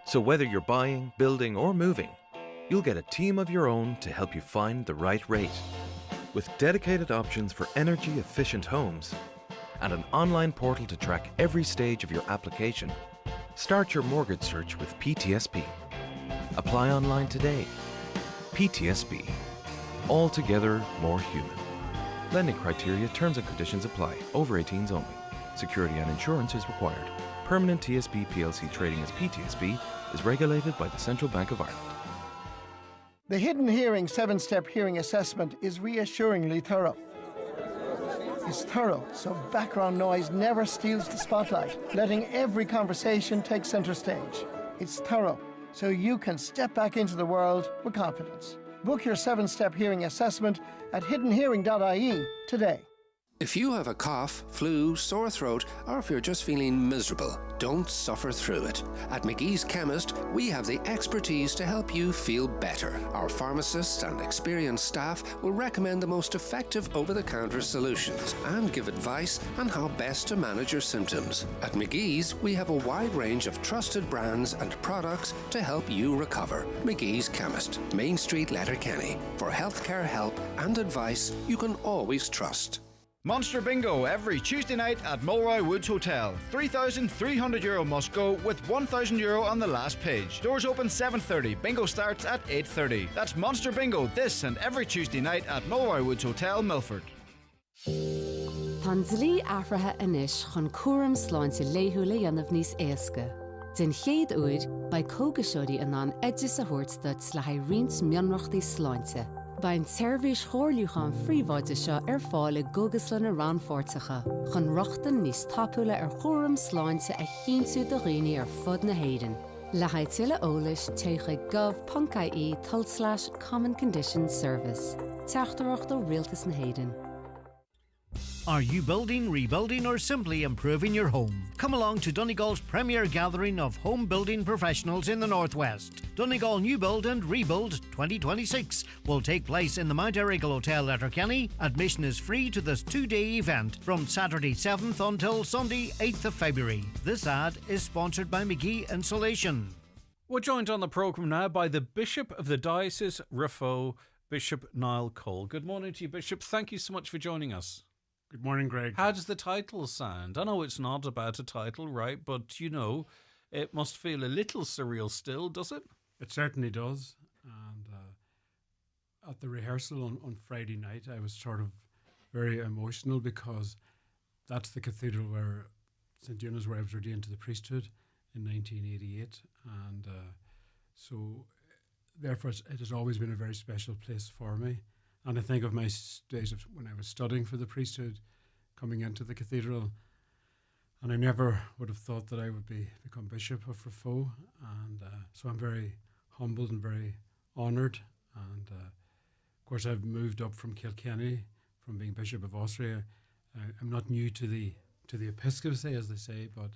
So whether you're buying, building or moving, you'll get a team of your own to help you find the right rate. With dedicated options for energy-efficient homes and an online portal to track every stage of your application, start your mortgage search with PTSB. Apply online today. PTSB. Altogether more human. Lending criteria, terms and conditions apply. Over 18s only. Security and insurance is required. Permanent TSB PLC trading as PTSB is regulated by the Central Bank of Ireland. The Hidden Hearing 7-step hearing assessment is reassuringly thorough. It's thorough, so background noise never steals the spotlight, letting every conversation take centre stage. It's thorough, so you can step back into the world with confidence. Book your 7-step hearing assessment at hiddenhearing.ie today. If you have a cough, flu, sore throat, or if you're just feeling miserable, don't suffer through it. At McGee's Chemist, we have the expertise to help you feel better. Our pharmacists and experienced staff will recommend the most effective over-the-counter solutions and give advice on how best to manage your symptoms. At McGee's, we have a wide range of trusted brands and products to help you recover. McGee's Chemist, Main Street, Letterkenny. For healthcare help and advice you can always trust. Monster Bingo every Tuesday night at Mulroy Woods Hotel. €3,300 must go with €1,000 on the last page. Doors open 7:30. Bingo starts at 8:30. That's Monster Bingo this and every Tuesday night at Mulroy Woods Hotel, Milford. Tá zlí afrathe inis chun cuaram sláinte léithú le dhéanamh níos éasca. Den chéad uair by cógasóirí an an eide sa thuirtstadt le haid riont mionreachtaí sláinte. Bain servís chóirliúchan phríomháide seo fáil gogus lena ran fórtacha, chun rochtan níos tapúla chuaram sláinte a chinsú do riine fud na héireann. Le haid tuile eolais téigh gov.ie/common conditions service. Teachtareacht ó rialtas na héireann. Are you building, rebuilding, or simply improving your home? Come along to Donegal's premier gathering of home building professionals in the Northwest. Donegal New Build and Rebuild 2026 will take place in the Mount Errigal Hotel, Letterkenny. Admission is free to this 2-day event from Saturday 7th until Sunday 8th of February. This ad is sponsored by McGee Insulation. We're joined on the programme now by the Bishop of the Diocese Raphoe, Bishop Niall Cole. Good morning to you, Bishop. Thank you so much for joining us. Good morning, Greg. How does the title sound? I know it's not about a title, right? But, you know, it must feel a little surreal still, does it? It certainly does. And at the rehearsal on Friday night, I was sort of very emotional because that's the cathedral where St. Eunice, where I was ordained to the priesthood in 1988. And so, therefore, it has always been a very special place for me. And I think of my days of when I was studying for the priesthood, coming into the cathedral, and I never would have thought that I would become Bishop of Raphoe. And so I'm very humbled and very honoured. And of course, I've moved up from Kilkenny, from being Bishop of Austria. I'm not new to the episcopacy, as they say, but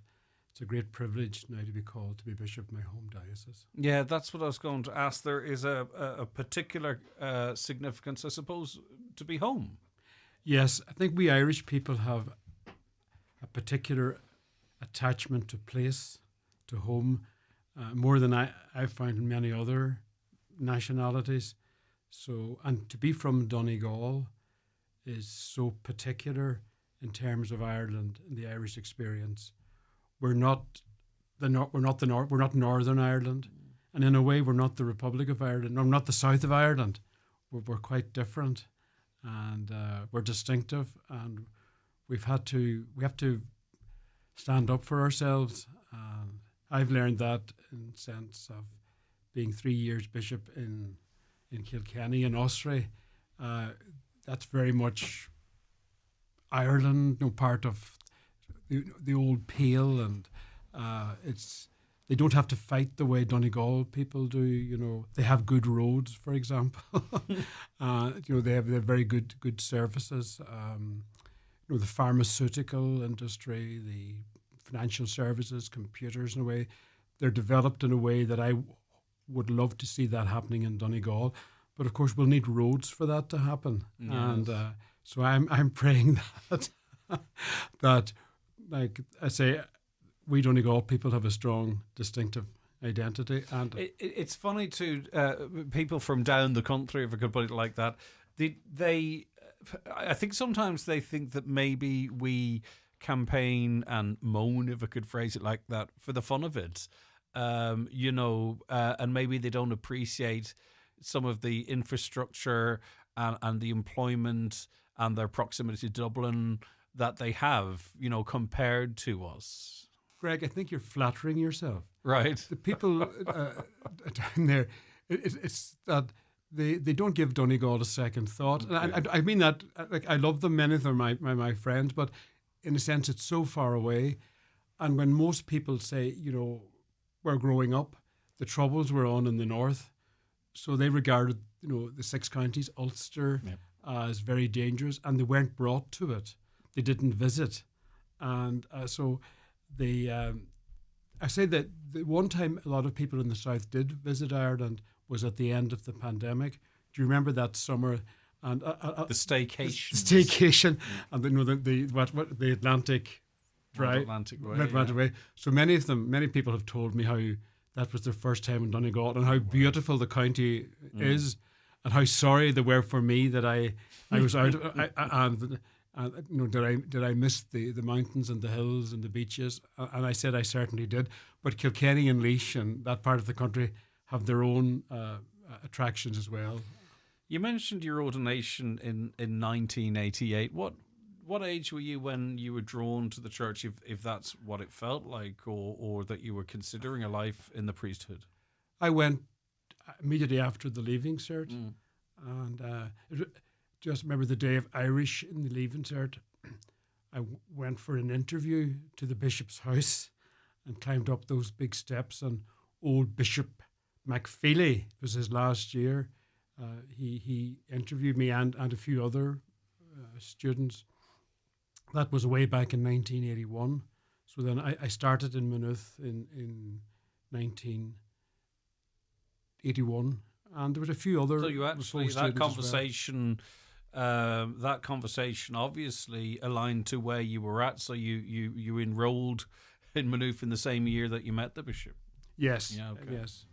it's a great privilege now to be called to be Bishop of my home diocese. Yeah, that's what I was going to ask. There is a particular significance, I suppose, to be home. Yes, I think we Irish people have a particular attachment to place, to home, more than I've found in many other nationalities. So, and to be from Donegal is so particular in terms of Ireland and the Irish experience. We're not Northern Ireland, and in a way we're not the Republic of Ireland. We're not the South of Ireland. We're quite different, and we're distinctive, and we have to stand up for ourselves. I've learned that in the sense of being 3 years bishop in Kilkenny in Austria. That's very much Ireland, part of the old Pale, and they don't have to fight the way Donegal people do. They have good roads, for example. They have very good services. The pharmaceutical industry, the financial services, computers, in a way, they're developed in a way that I would love to see that happening in Donegal. But of course, we'll need roads for that to happen, yes. And so I'm praying that. Like I say, we Donegal people have a strong, distinctive identity, and it's funny too. People from down the country, if I could put it like that, I think sometimes they think that maybe we campaign and moan, if I could phrase it like that, for the fun of it. And maybe they don't appreciate some of the infrastructure and the employment and their proximity to Dublin that they have, compared to us. Greg, I think you're flattering yourself. Right. The people down there, it's that they don't give Donegal a second thought. And I mean that, like, I love them, many of them are my friends, but in a sense it's so far away. And when most people say, we're growing up, the troubles were on in the north, so they regarded, the 6 counties, Ulster, as very dangerous, and they weren't brought to it. They didn't visit. And so they, I say that the one time a lot of people in the south did visit Ireland was at the end of the pandemic. Do you remember that summer? And the staycation. The staycation, and the Atlantic Red Atlantic Way. So many people have told me how that was their first time in Donegal and how beautiful the county is, and how sorry they were for me that I was out and did I miss the mountains and the hills and the beaches? And I said I certainly did. But Kilkenny and Laois and that part of the country have their own attractions as well. You mentioned your ordination in 1988. What age were you when you were drawn to the church, if that's what it felt like, or that you were considering a life in the priesthood? I went immediately after the Leaving Cert, and just remember the day of Irish in the Leaving Cert. I went for an interview to the bishop's house and climbed up those big steps, and old Bishop McFeely, it was his last year. He interviewed me and a few other students. That was way back in 1981. So then I started in Maynooth in 1981, and there was a few other. So you actually that conversation obviously aligned to where you were at. So you enrolled in Maynooth in the same year that you met the bishop. Yes. Yeah. Okay. Yes.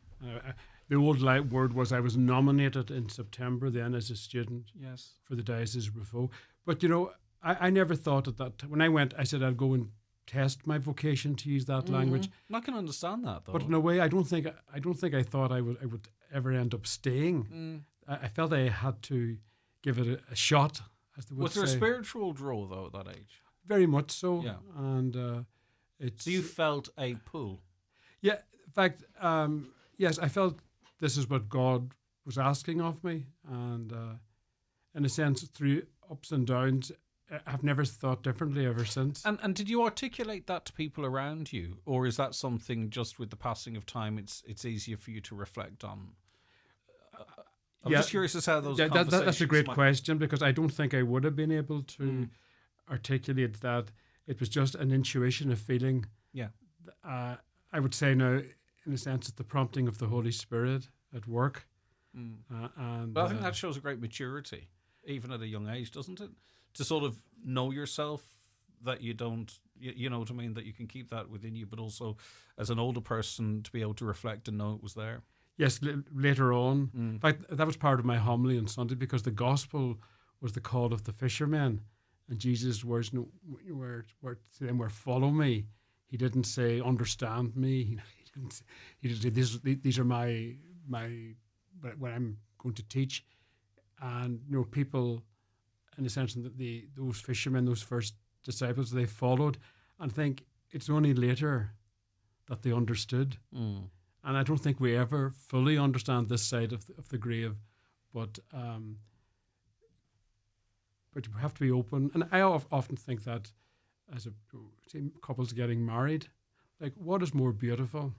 The old word was I was nominated in September then as a student. Yes. For the Diocese of Rafo. But I never thought that when I went, I said I'd go and test my vocation, to use that language. I can understand that, though. But in a way, I don't think I thought I would ever end up staying. I felt I had to give it a shot, as they would say. Was there a spiritual draw, though, at that age? Very much so. Yeah. And it's. So you felt a pull? Yeah. In fact, yes, I felt this is what God was asking of me, and in a sense, through ups and downs, I've never thought differently ever since. And did you articulate that to people around you, or is that something just with the passing of time it's easier for you to reflect on? I'm just curious as to how those conversations. That's a great question, because I don't think I would have been able to articulate that. It was just an intuition, a feeling. Yeah. I would say now, in a sense, it's the prompting of the Holy Spirit at work. But I think that shows a great maturity, even at a young age, doesn't it? To sort of know yourself, that you don't, you know what I mean, that you can keep that within you, but also as an older person to be able to reflect and know it was there. Yes, later on. In fact, that was part of my homily on Sunday, because the gospel was the call of the fishermen, and Jesus' words were to them were, follow me. He didn't say, understand me. He didn't say, these are my what I'm going to teach. And people, in the sense that those fishermen, those first disciples, they followed, and I think it's only later that they understood. And I don't think we ever fully understand this side of the grave, but you have to be open. And I often think that as couples getting married, like, what is more beautiful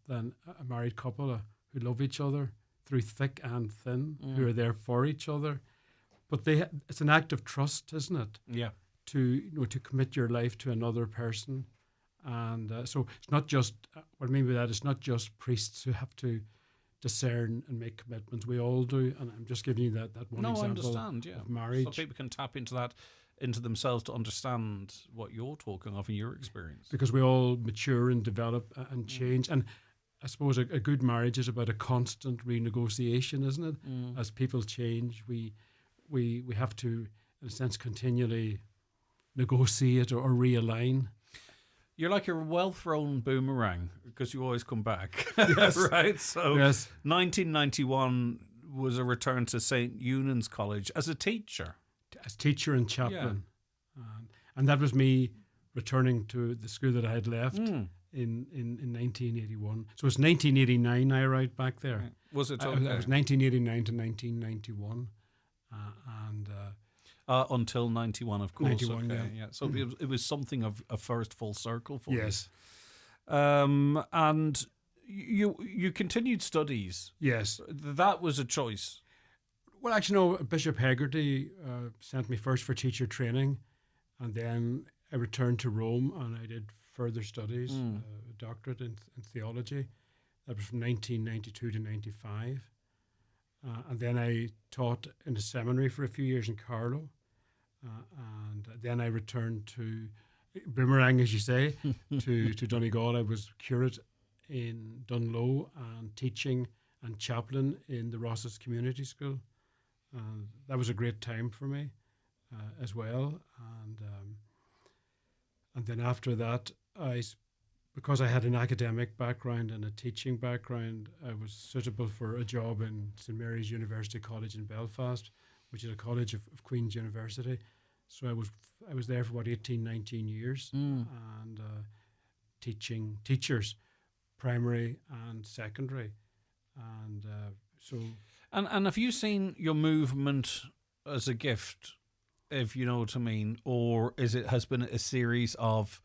than a married couple who love each other through thick and thin, who are there for each other? But it's an act of trust, isn't it? Yeah. To commit your life to another person, and so it's not just what I mean by that. It's not just priests who have to discern and make commitments. We all do, and I'm just giving you that one example. I understand. Yeah, of marriage. So people can tap into that, into themselves, to understand what you're talking of in your experience. Because we all mature and develop and change, and I suppose a good marriage is about a constant renegotiation, isn't it? As people change, we have to, in a sense, continually negotiate or realign. You're like a well-thrown boomerang because you always come back. Yes. Right? So Yes. 1991 was a return to St. Eunan's College as a teacher. As teacher and chaplain. And that was me returning to the school that I had left in 1981. So it's 1989 I arrived back there. Was it I okay? was 1989 to 1991. Until 91, of course. 91, okay, yeah. So it was something of a first full circle for Yes. you. And you continued studies. Yes. That was a choice. Well, actually, no, Bishop Hegarty sent me first for teacher training, and then I returned to Rome and I did further studies, a doctorate in theology. That was from 1992 to 95. And then I taught in a seminary for a few years in Carlow. And then I returned to Boomerang, as you say, to Donegal. I was curate in Dunlow and teaching and chaplain in the Rosses Community School. That was a great time for me as well. And then after that, because I had an academic background and a teaching background, I was suitable for a job in St Mary's University College in Belfast, which is a college of Queen's University. So I was there for about 18, 19 years and teaching teachers, primary and secondary. And And have you seen your movement as a gift, if you know what I mean, or has been a series of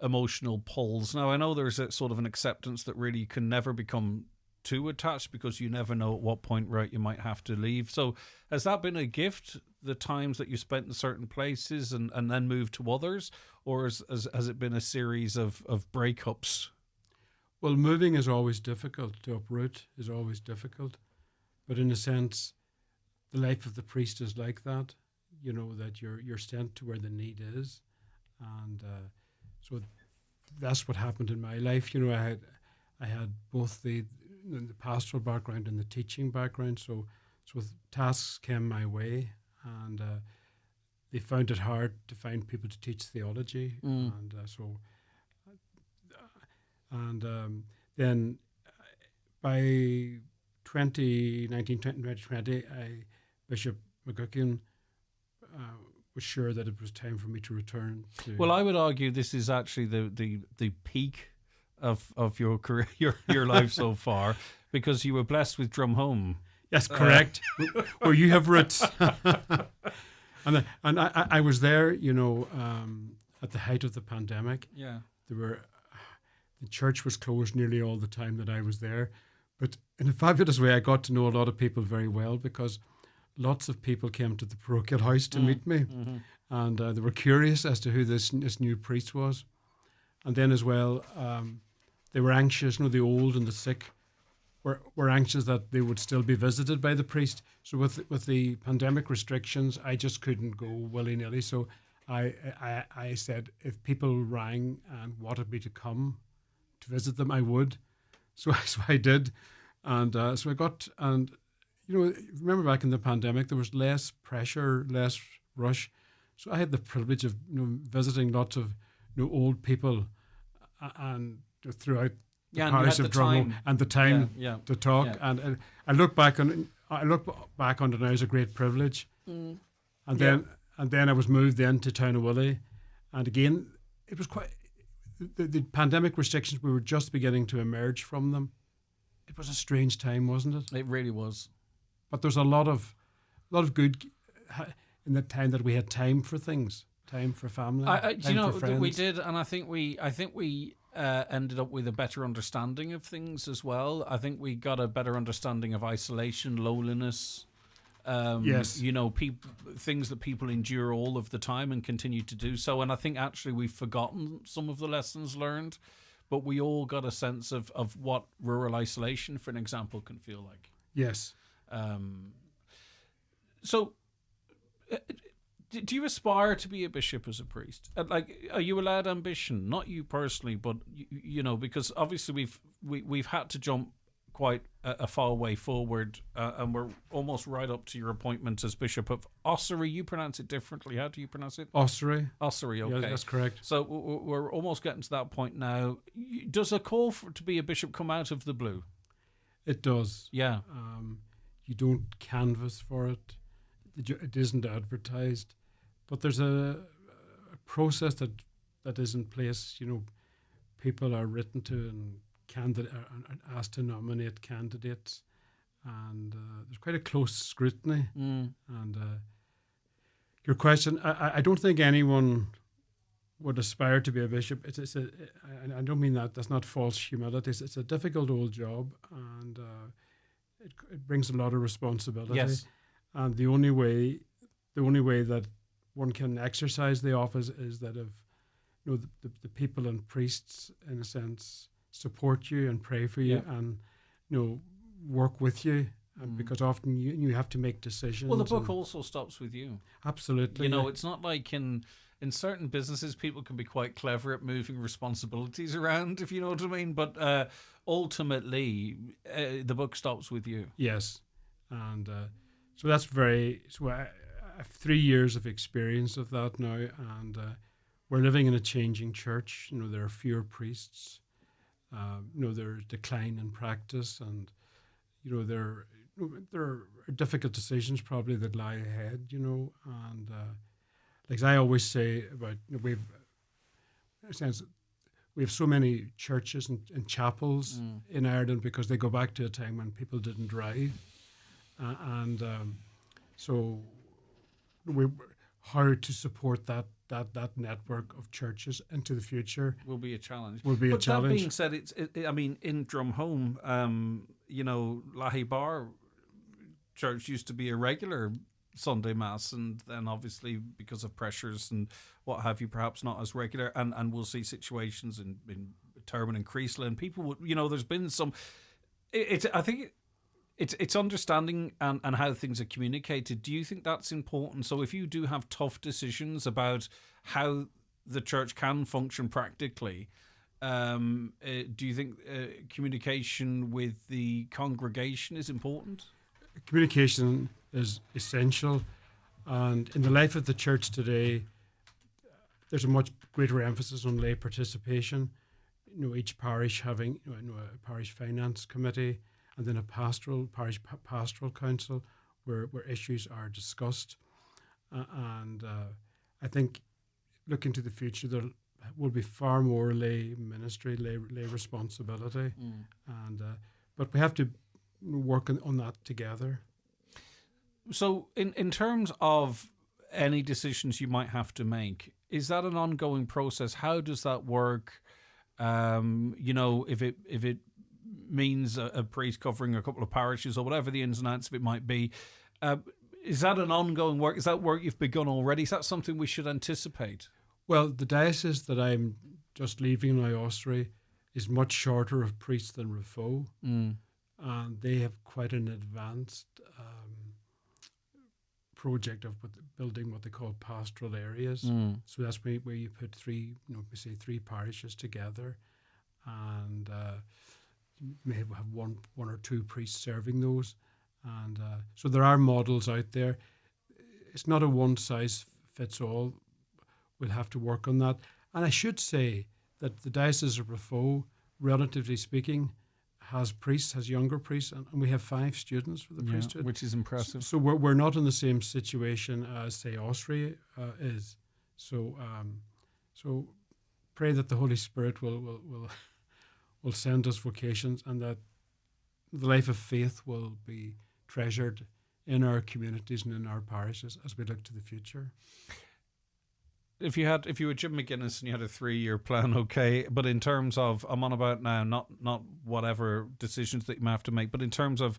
emotional pulls? Now, I know there's a sort of an acceptance that really you can never become too attached because you never know at what point you might have to leave. So has that been a gift, the times that you spent in certain places and then moved to others, or has it been a series of breakups? Well, moving is always difficult. To uproot is always difficult. But in a sense, the life of the priest is like that, that you're sent to where the need is. And so that's what happened in my life. I had both the pastoral background and the teaching background. So tasks came my way, and they found it hard to find people to teach theology. Then by 2020, Bishop McGuckin was sure that it was time for me to return. Well, I would argue this is actually the peak of your career, your life so far, because you were blessed with Drumholm. Yes, correct. Where you have roots. and I was there, at the height of the pandemic. Yeah. The church was closed nearly all the time that I was there. But in a fabulous way, I got to know a lot of people very well, because lots of people came to the parochial house to meet me. Mm-hmm. And they were curious as to who this new priest was. And then as well, they were anxious, the old and the sick were anxious that they would still be visited by the priest. So with the pandemic restrictions, I just couldn't go willy-nilly. So I said if people rang and wanted me to come to visit them, I would. So I did. And so I got, and remember back in the pandemic, there was less pressure, less rush. So I had the privilege of visiting lots of old people and throughout the parish of Drumholm, and the time to talk. Yeah. And I look back on it now as a great privilege. Mm. And then I was moved then to Town of Willie, and again it was quite the pandemic restrictions. We were just beginning to emerge from them. It was a strange time, wasn't it? It really was. But there's a lot of good in that time, that we had time for things, time for family. Time for friends. We did, and I think we ended up with a better understanding of things as well. I think we got a better understanding of isolation, loneliness. Yes. Things that people endure all of the time and continue to do so. And I think actually we've forgotten some of the lessons learned, but we all got a sense of what rural isolation, for an example, can feel like. Yes. So, do you aspire to be a bishop as a priest? Are you allowed ambition? Not you personally, but because obviously we've had to jump quite a far way forward, and we're almost right up to your appointment as Bishop of Ossory. You pronounce it differently. How do you pronounce it? Ossory. Ossory, okay. Yeah, that's correct. So we're almost getting to that point now. Does a call to be a bishop come out of the blue? It does. Yeah. You don't canvass for it. It isn't advertised. But there's a process that is in place. People are written to and are asked to nominate candidates, and there's quite a close scrutiny. And your question, I don't think anyone would aspire to be a bishop. I don't mean that. That's not false humility. It's a difficult old job, and it brings a lot of responsibility. Yes. And the only way that one can exercise the office is that if the people and priests, in a sense, support you and pray for you, and work with you, because often you have to make decisions. Well, the book also stops with you. Absolutely. It's not like in certain businesses people can be quite clever at moving responsibilities around, if you know what I mean. But ultimately, the book stops with you. Yes, and so that's very. So I have 3 years of experience of that now, and we're living in a changing church. There are fewer priests. There's decline in practice, and there are difficult decisions probably that lie ahead. And like I always say about we have so many churches and chapels in Ireland because they go back to a time when people didn't drive, so how to support that network of churches into the future will be a challenge. But that being said, in Drumholme, Lahey Bar Church used to be a regular Sunday Mass, and then obviously because of pressures and what have you, perhaps not as regular, and we'll see situations in Termon and Creasla, and people would, there's been some, I think it's understanding and how things are communicated. Do you think that's important? So if you do have tough decisions about how the church can function practically, do you think communication with the congregation is important? Communication is essential, and in the life of the church today, there's a much greater emphasis on lay participation. Each parish having a parish finance committee, and then a parish pastoral council where issues are discussed. And I think looking to the future, there will be far more lay ministry, lay responsibility. And but we have to work on that together. So in terms of any decisions you might have to make, is that an ongoing process? How does that work? If it means a priest covering a couple of parishes or whatever the ins and outs of it might be, is that an ongoing work? Is that work you've begun already? Is that something we should anticipate? Well, the diocese that I'm just leaving now, Ossory, is much shorter of priests than Rafo, and they have quite an advanced project of building what they call pastoral areas. So that's where you put three parishes together, and you may have one or two priests serving those, and so there are models out there. It's not a one size fits all. We'll have to work on that. And I should say that the Diocese of Rafo, relatively speaking, has younger priests, and we have 5 students for the priesthood, which is impressive. So we're not in the same situation as, say, Ossory is. So pray that the Holy Spirit will send us vocations, and that the life of faith will be treasured in our communities and in our parishes as we look to the future. If you were Jim McGuinness and you had a 3-year plan, okay, but in terms of, I'm on about now, not whatever decisions that you may have to make, but in terms of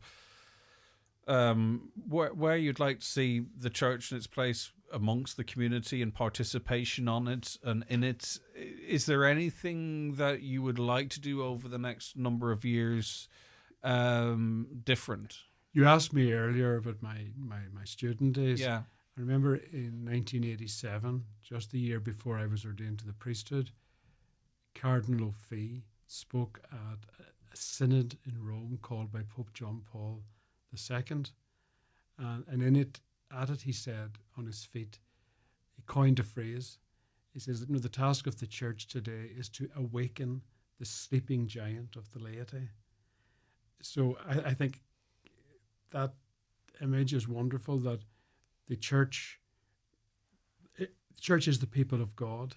where you'd like to see the church in its place amongst the community and participation on it and in it, is there anything that you would like to do over the next number of years different? You asked me earlier about my student days. Yeah. I remember in 1987, just the year before I was ordained to the priesthood, Cardinal O'Fee spoke at synod in Rome called by Pope John Paul II. And in it, at it, he said on his feet, he coined a phrase. He says that the task of the church today is to awaken the sleeping giant of the laity. So I think that image is wonderful, that the church is the people of God,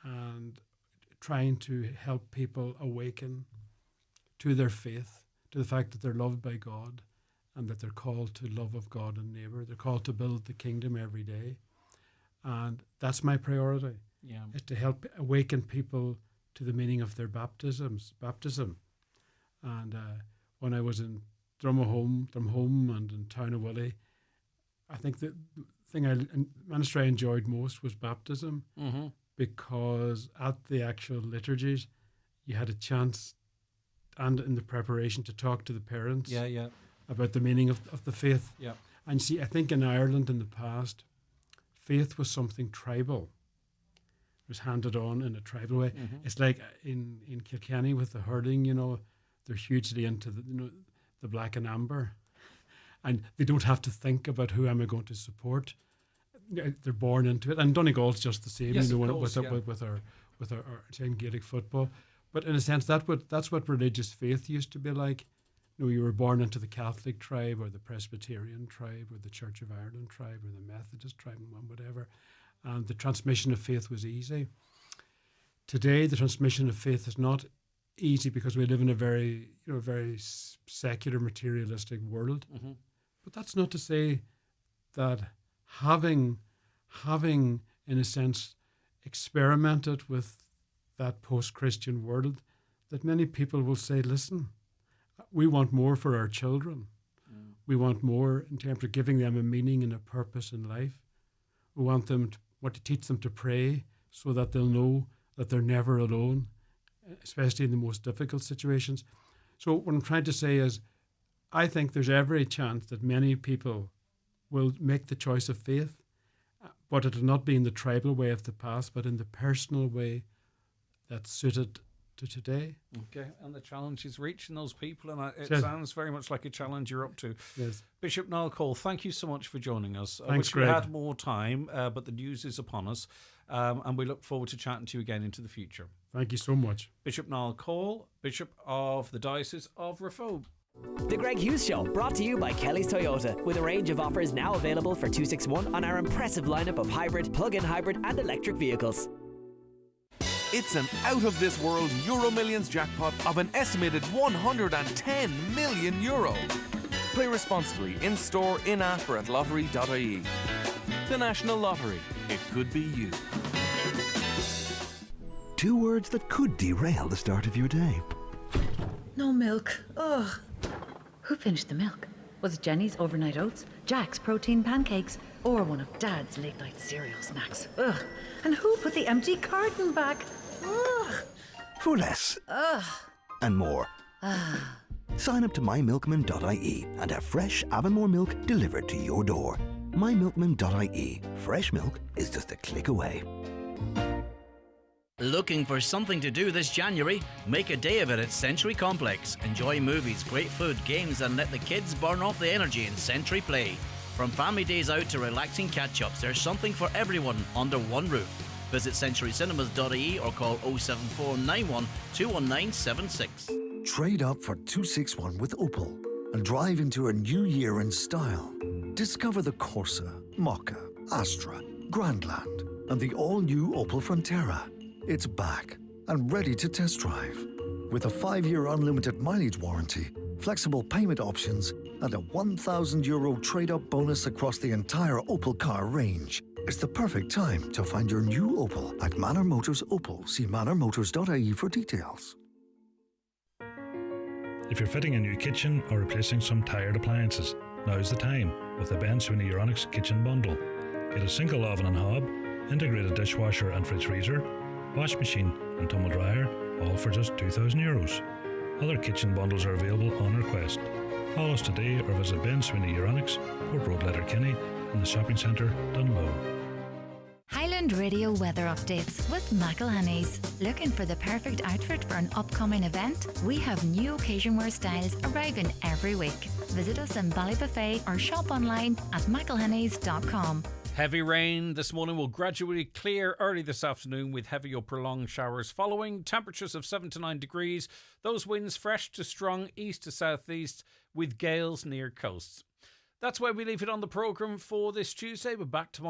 and trying to help people awaken to their faith, to the fact that they're loved by God and that they're called to love of God and neighbour. They're called to build the kingdom every day. And that's my priority, is to help awaken people to the meaning of their baptism. And when I was in Drumhome and in Town of Willie, I think the ministry I enjoyed most was baptism, because at the actual liturgies, you had a chance, and in the preparation, to talk to the parents about the meaning of the faith. Yeah. And see, I think in Ireland in the past, faith was something tribal. It was handed on in a tribal way. It's like in Kilkenny with the hurling, they're hugely into the black and amber, and they don't have to think about who am I going to support. They're born into it, and Donegal's just the same. Yes, with our saying Gaelic football, but in a sense that's what religious faith used to be like. You were born into the Catholic tribe or the Presbyterian tribe or the Church of Ireland tribe or the Methodist tribe and whatever, and the transmission of faith was easy. Today, the transmission of faith is not easy because we live in a very secular, materialistic world. But that's not to say that having in a sense experimented with that post-Christian world, that many people will say, listen, we want more for our children. We want more in terms of giving them a meaning and a purpose in life. We want to teach them to pray so that they'll know that they're never alone, especially in the most difficult situations. So what I'm trying to say is, I think there's every chance that many people will make the choice of faith, but it will not be in the tribal way of the past, but in the personal way that's suited to today. Okay, and the challenge is reaching those people, and it sounds very much like a challenge you're up to. Yes. Bishop Niall Cole, thank you so much for joining us. I Thanks, wish Greg. we had more time, but the news is upon us, and we look forward to chatting to you again into the future. Thank you so much. Bishop Niall Cole, Bishop of the Diocese of Raphoe. The Greg Hughes Show, brought to you by Kelly's Toyota, with a range of offers now available for 261 on our impressive lineup of hybrid, plug-in hybrid and electric vehicles. It's an out-of-this-world Euro Millions jackpot of an estimated €110 million. Play responsibly, in-store, in-app or at lottery.ie. The National Lottery. It could be you. 2 words that could derail the start of your day. No milk. Ugh. Who finished the milk? Was it Jenny's overnight oats, Jack's protein pancakes, or one of Dad's late-night cereal snacks? Ugh. And who put the empty carton back? Ugh. For less Ugh. and more. Sign up to mymilkman.ie and have fresh Avonmore milk delivered to your door. Mymilkman.ie. Fresh milk is just a click away. Looking for something to do this January? Make a day of it at Century Complex. Enjoy movies, great food, games, and let the kids burn off the energy in Century Play. From family days out to relaxing catch-ups, there's something for everyone under one roof. Visit centurycinemas.ie or call 07491 21976. Trade up for 261 with Opel and drive into a new year in style. Discover the Corsa, Mokka, Astra, Grandland, and the all-new Opel Frontera. It's back and ready to test drive. With a 5-year unlimited mileage warranty, flexible payment options, and a €1,000 trade-up bonus across the entire Opel car range. It's the perfect time to find your new Opel at Manor Motors Opel. See manormotors.ie for details. If you're fitting a new kitchen or replacing some tired appliances, now's the time with the Ben Sweeney Euronics Kitchen Bundle. Get a single oven and hob, integrated dishwasher and fridge freezer, wash machine and tumble dryer, all for just €2,000. Other kitchen bundles are available on request. Call us today or visit Ben Sweeney Euronics, Port Road, Letterkenny, in the shopping centre, Dunlow. Highland Highland Radio weather updates with McElhenney's. Looking for the perfect outfit for an upcoming event? We have new occasion wear styles arriving every week. Visit us in Ballybuffet or shop online at mcelhenneys.com. Heavy rain this morning will gradually clear early this afternoon with heavy or prolonged showers following. Temperatures of 7 to 9 degrees. Those winds fresh to strong east to southeast with gales near coasts. That's where we leave it on the programme for this Tuesday. We're back tomorrow.